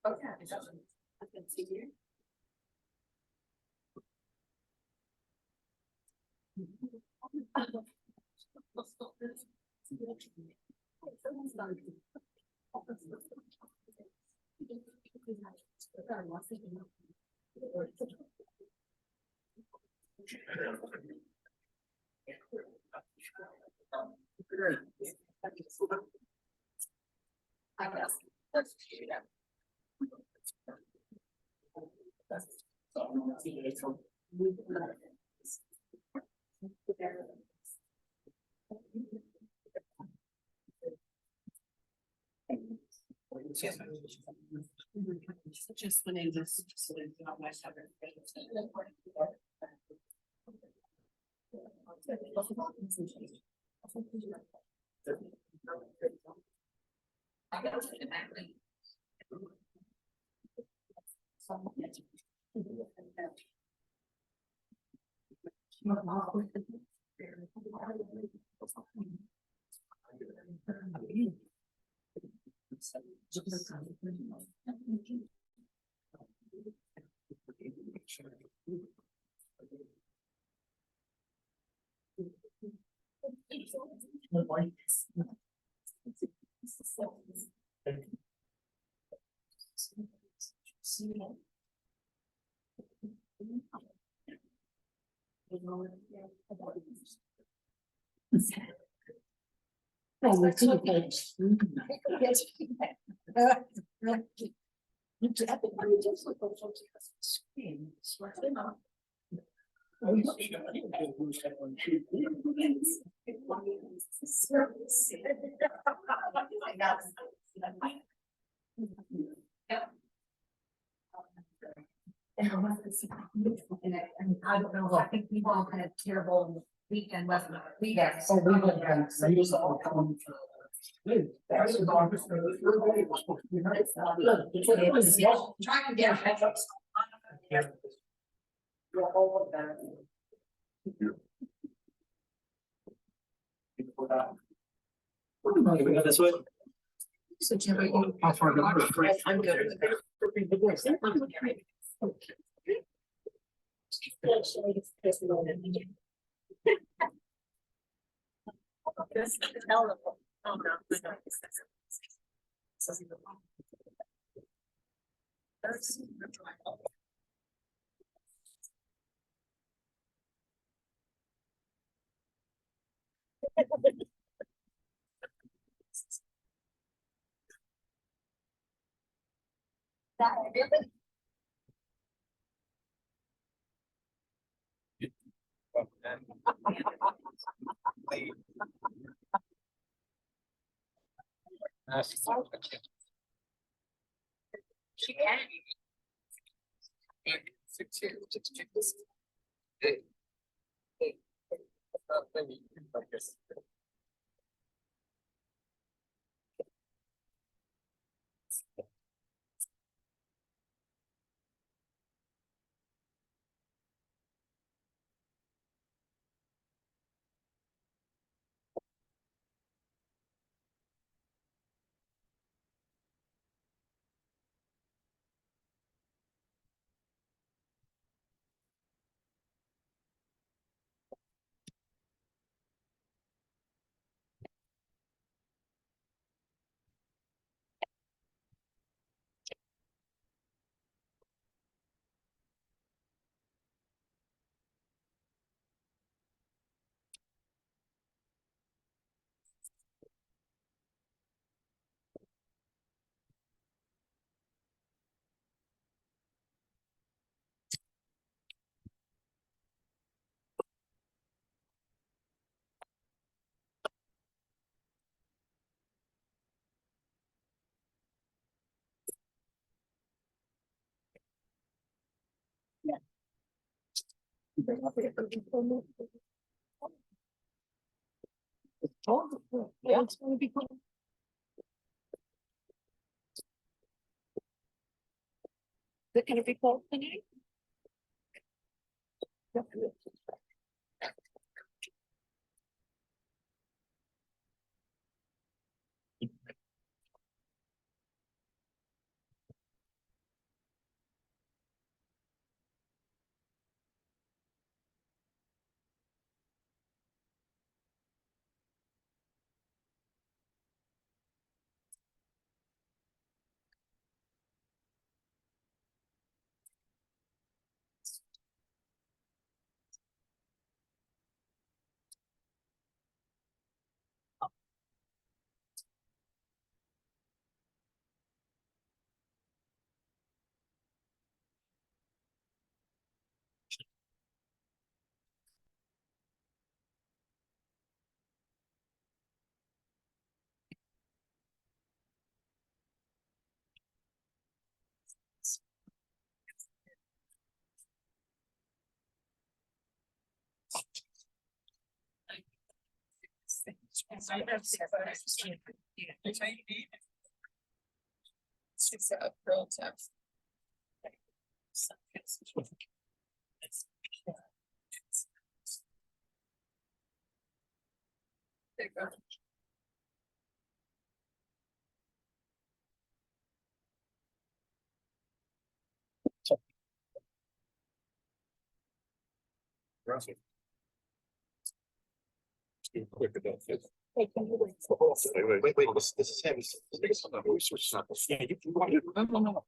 Okay. I can see you. I guess. Just when they just so they don't mess up I got it. I don't know, I think we've all had a terrible weekend, wasn't it? Weekend. So we would have. Trying to get. This way. So Jim, I'm good. She can. Yeah, it's gonna be cool. Is it gonna be cold tonight? She's a real tough. There you go. Quick about this. Wait, this is him. Yeah, you can go ahead. No.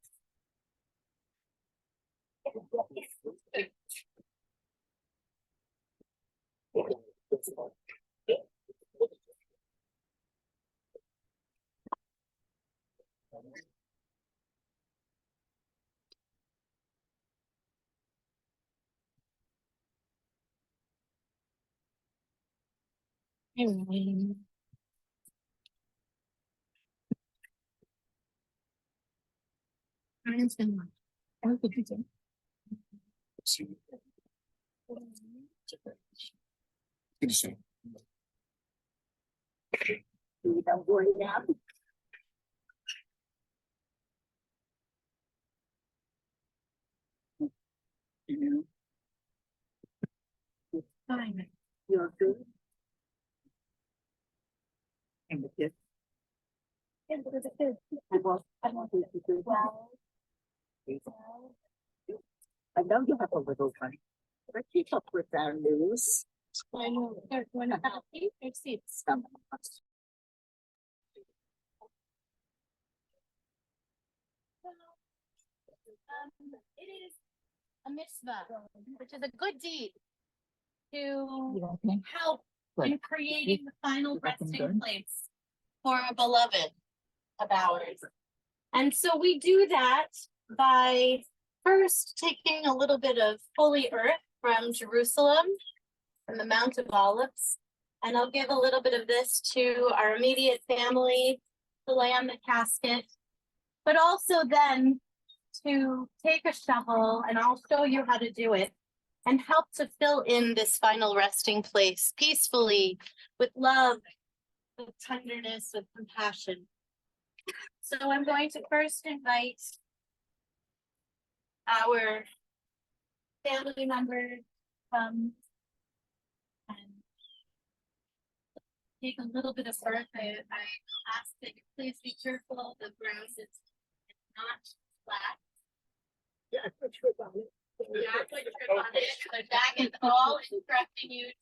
Fine. You're good. And the kid. And the kid. I want you to do well. I know you have a little one, but keep up with our news. I know, they're going to have some. It is a mitzvah, which is a good deed to help in creating the final resting place for a beloved of ours. And so we do that by first taking a little bit of holy earth from Jerusalem, from the Mount of Olives. And I'll give a little bit of this to our immediate family to lay on the casket, but also then to take a shovel, and I'll show you how to do it, and help to fill in this final resting place peacefully, with love, with tenderness, with compassion. So I'm going to first invite our family members and take a little bit of earth. I ask that you please be careful. The ground is not flat. Yeah, put trip on it. Yeah, put trip on it. The back is all instructing you to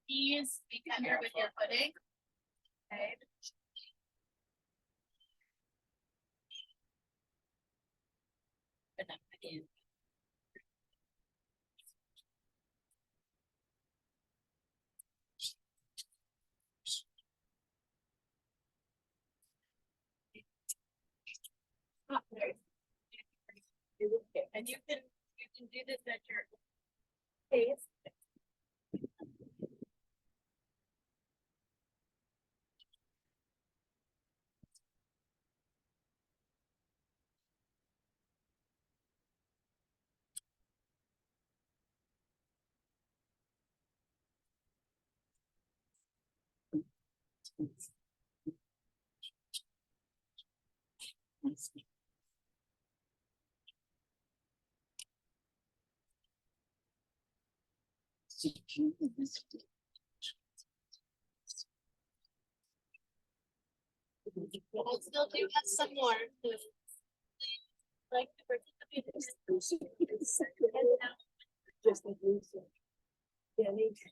please be tender with your footing. Okay. Good enough again. Oh, there. And you can do this at your pace. I still do have some more. Like to participate in this. Just like you said. Yeah, nature.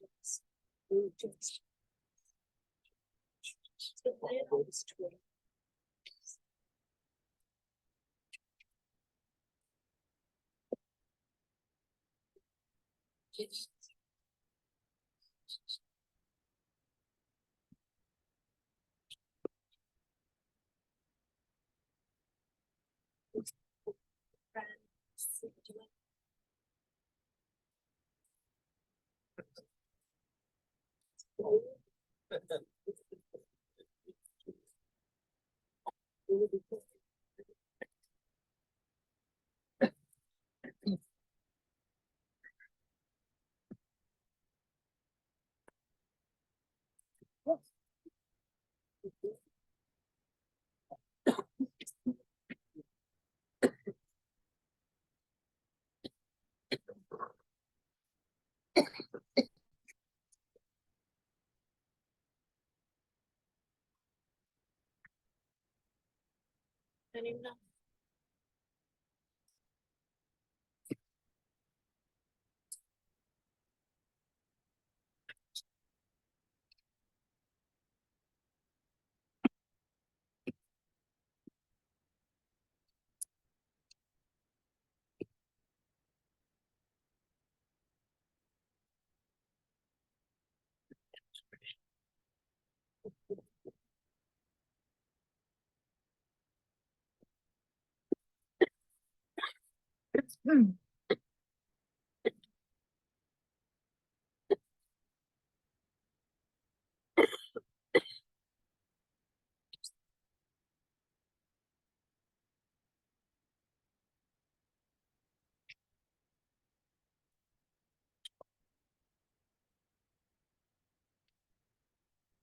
Anyone?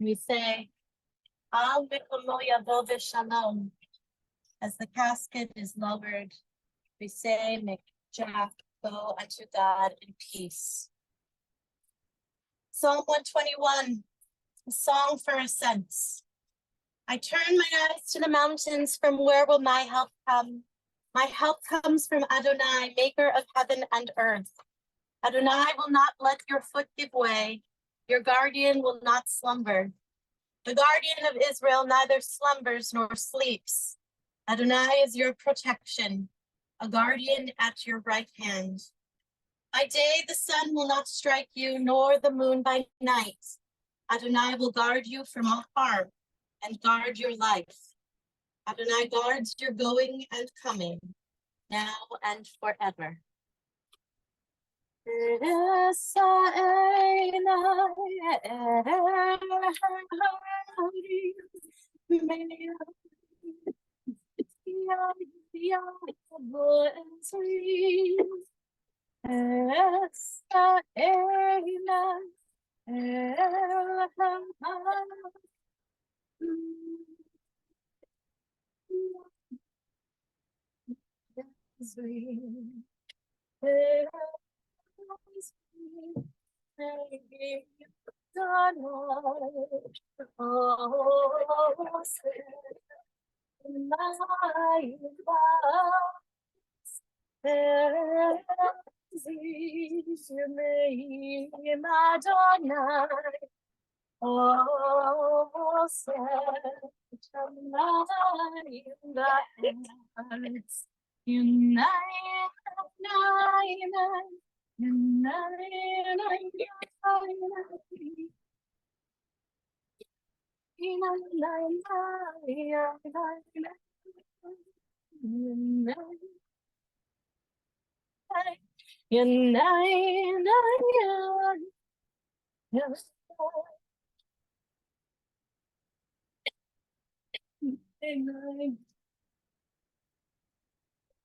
We say, Al Mikomo Yavo Shalom. As the casket is lowered, we say, Make Jack go unto God in peace. Psalm 121, a song for ascents. I turn my eyes to the mountains, from where will my help come? My help comes from Adonai, maker of heaven and earth. Adonai will not let your foot give way. Your guardian will not slumber. The guardian of Israel neither slumbers nor sleeps. Adonai is your protection, a guardian at your right hand. By day the sun will not strike you, nor the moon by night. Adonai will guard you from all harm and guard your life. Adonai guards your going and coming, now and forever.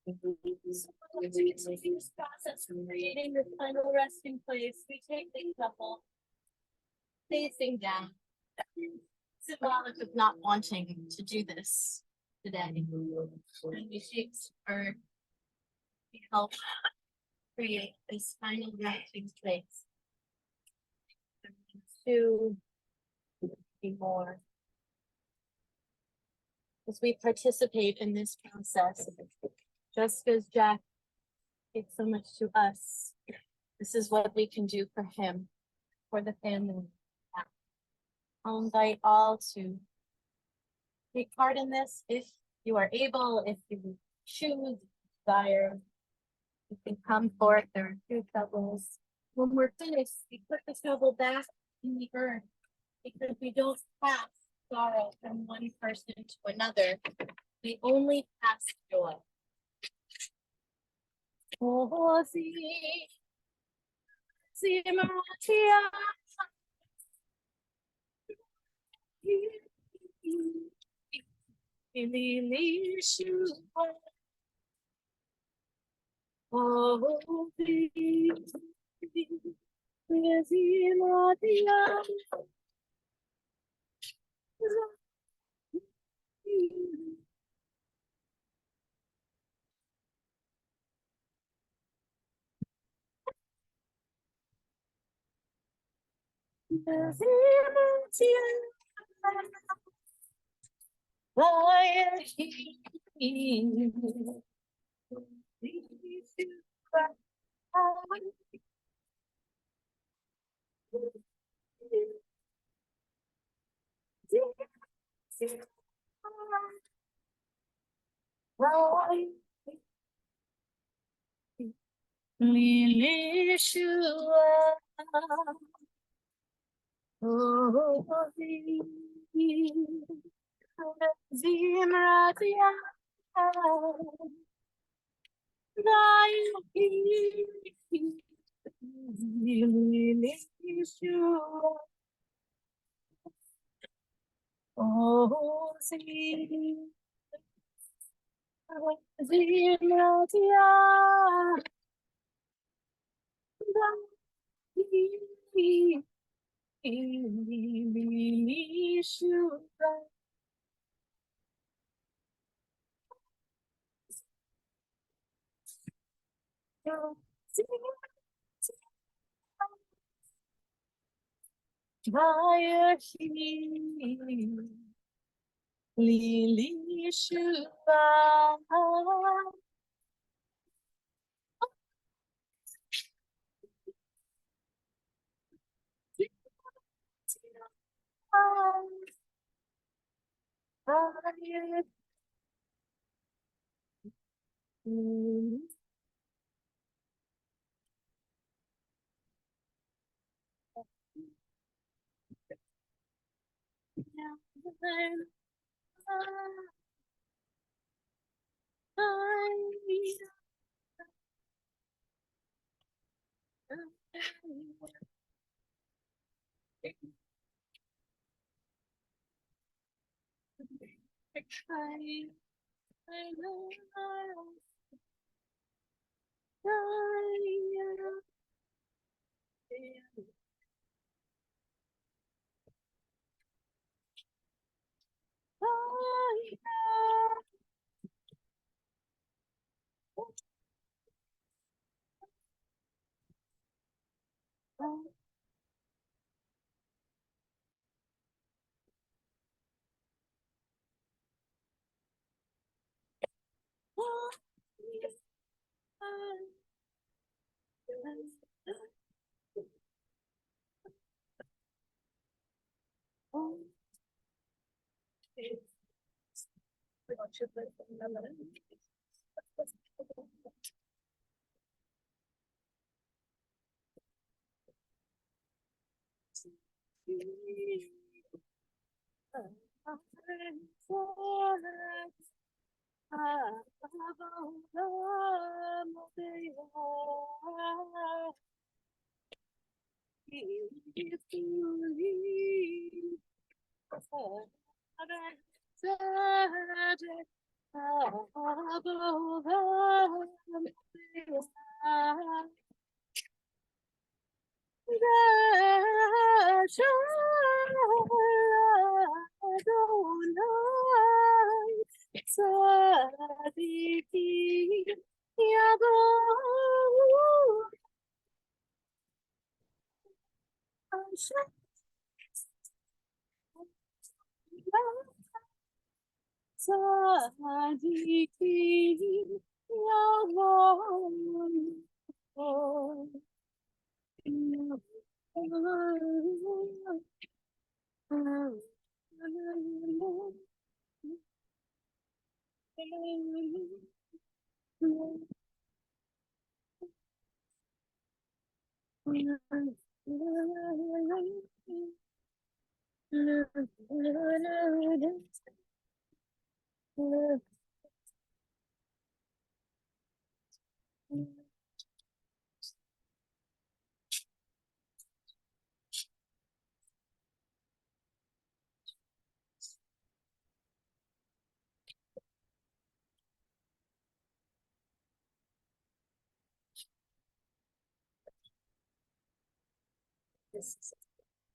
This process of creating the final resting place, we take the couple facing down, symbolic of not wanting to do this today. And we shape or we help create this final resting place. To be more. As we participate in this process, just as Jack gave so much to us, this is what we can do for him, for the family. I'll invite all to take part in this if you are able, if you choose, desire. You can come forth. There are 2 shovels. When we're finished, we put the shovel back in the earth because we don't pass sorrow from one person to another. We only pass joy. Oh, see, Matia. Oh, Lili Shuba.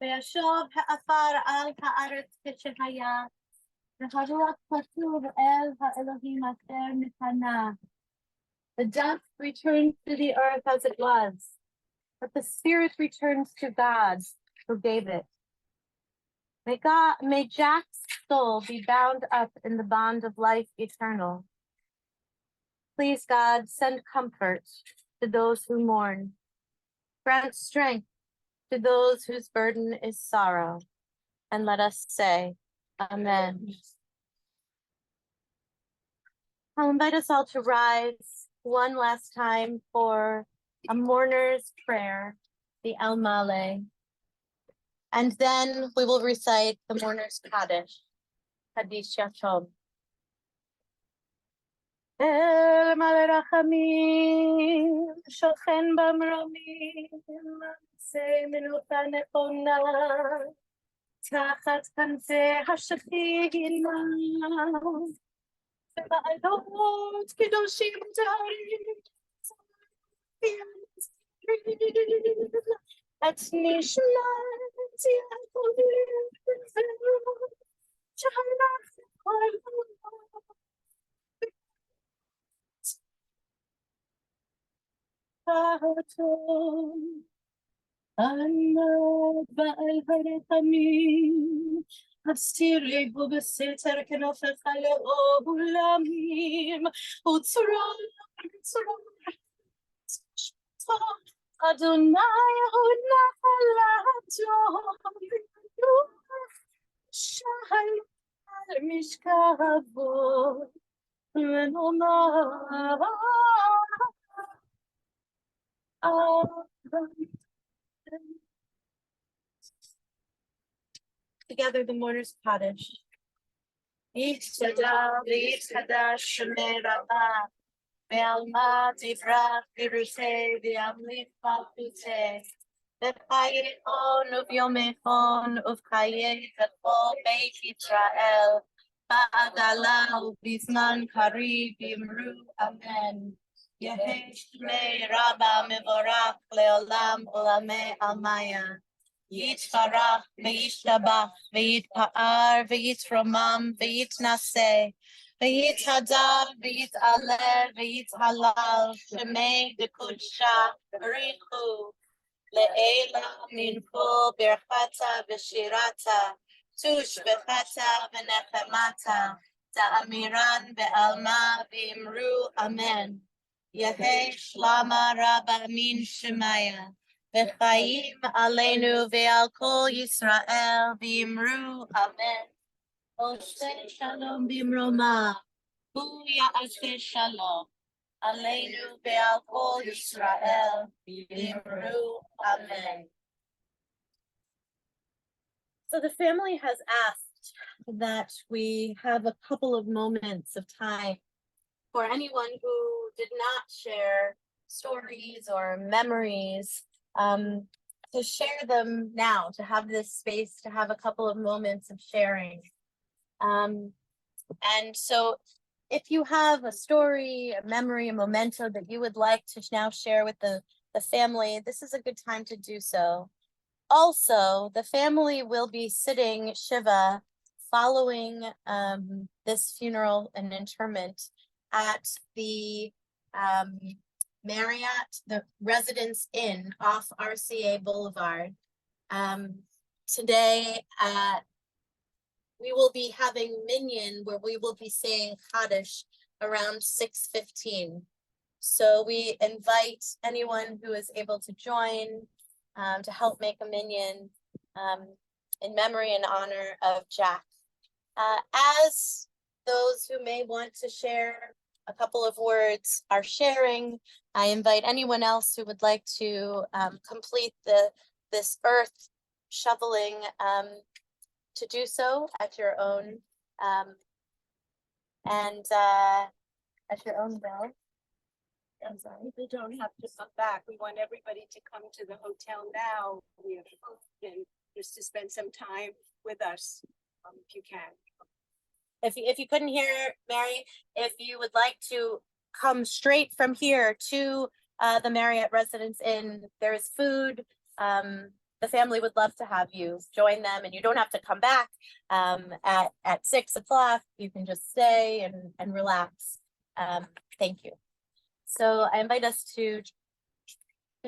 וישוב העפר על הארץ כשהיה, והרוח פסוב אל האלוהים אשר נתנה. The dust returns to the earth as it was, but the spirit returns to God who gave it. May Jack's soul be bound up in the bond of life eternal. Please, God, send comfort to those who mourn. Grant strength to those whose burden is sorrow. And let us say, Amen. I'll invite us all to rise one last time for a mourner's prayer, the El Male. And then we will recite the mourner's Kaddish, Kaddish Yatom. El Male Rachamim, Shochen Bamromim, Se Menuta Nechona, תחת כנפי השכינה, ובעלות קדושים טהורים, את נשמת Anna ba'al haritamin Astiri bubasetar kenofa khale o bulamim Utsura Adonai hudna halato Shahal mishkavo Renoma Together the mourner's cottage. Yitzhada, Yitzhada, Shemerah, Be'alma, Divrach, Birusei, Be'amli, Fapute, Be'chaye on of Yomefon of Chaye, Be'chol Beit Yisrael, Ba'adala, Bizman, Kari, Bimru, Amen. Yehi Shmei Rabba Mevorach, Leolam, Olame, Almaya. Yitbarach, v'yishtabach, v'yitpa'ar, v'yitromam, v'yitnaseh, v'yithadar, v'yitaleh, v'yithalal, shemei dekudsha, richu, le'ela minchu, birchata, v'shirata, tush v'chata, v'nechemata, ta'amiran, v'alma, v'imru, amen. Yehei shlama rabba min shemaya. V'chaim aleinu ve'al kol Yisrael v'imru amen. Oseh shalom b'mroma, hu ya'aseh shalom. Aleinu ve'al kol Yisrael v'imru amen. So the family has asked that we have a couple of moments of time for anyone who did not share stories or memories to share them now, to have this space, to have a couple of moments of sharing. And so if you have a story, a memory, a memento that you would like to now share with the family, this is a good time to do so. Also, the family will be sitting Shiva following this funeral and interment at the Marriott, the Residence Inn off RCA Boulevard. Today, we will be having minyan where we will be saying Kaddish around 6:15. So we invite anyone who is able to join to help make a minyan in memory and honor of Jack. As those who may want to share a couple of words are sharing, I invite anyone else who would like to complete this earth shoveling to do so at your own at your own will. I'm sorry. They don't have to come back. We want everybody to come to the hotel now. We have and just to spend some time with us, if you can. If you couldn't hear Mary, if you would like to come straight from here to the Marriott Residence Inn, there is food. The family would love to have you join them, and you don't have to come back at 6 o'clock. You can just stay and relax. Thank you. So I invite us to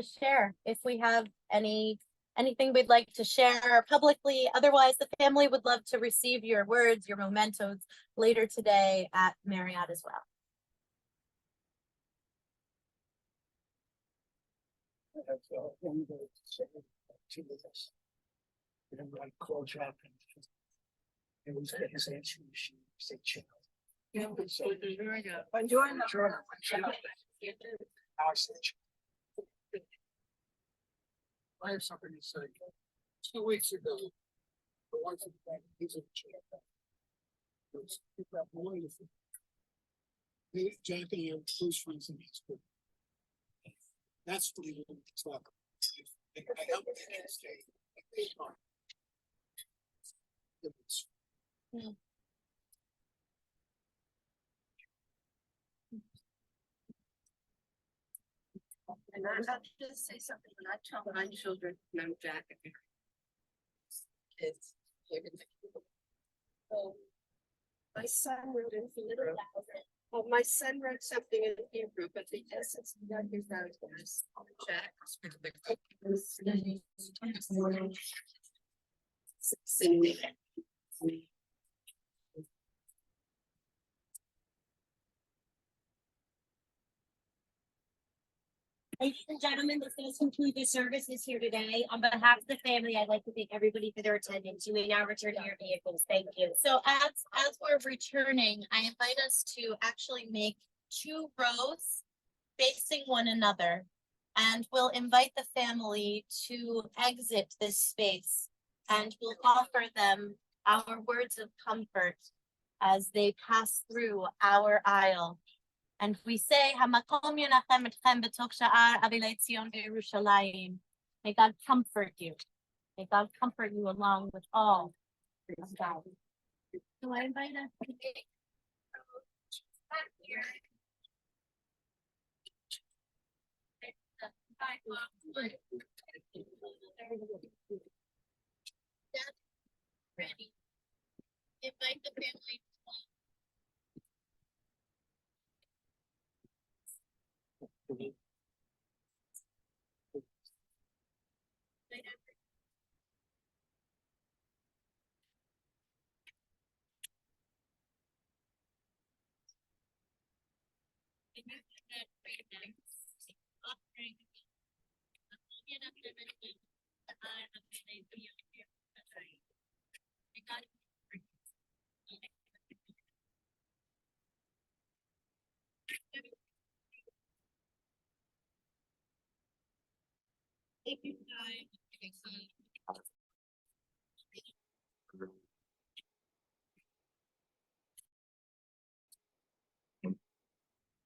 share if we have anything we'd like to share publicly. Otherwise, the family would love to receive your words, your mementos later today at Marriott as well. I called Jack and it was his answer machine, say chill. Yeah, so buongiorno. I have something to say. 2 weeks ago, the ones that he's in jail. Jack and I are close friends in high school. That's what he wanted to talk about. I helped him stay. And I'll just say something, when I tell my children, no Jack. is here in the. My son wrote in Hebrew. Well, my son wrote something in Hebrew, but the essence of what he wrote was Jack. Ladies and gentlemen, this does conclude the services here today. On behalf of the family, I'd like to thank everybody for their attendance. You may now return to your vehicles. Thank you. So as we're returning, I invite us to actually make 2 rows facing one another. And we'll invite the family to exit this space and we'll offer them our words of comfort as they pass through our aisle. And we say, "Hamakom yonachem etchem b'tok sha'ar avilei Tzion v'Yerushalayim." May God comfort you. May God comfort you along with all of God. So I invite us to take back here. Ready. Invite the family. Thank you.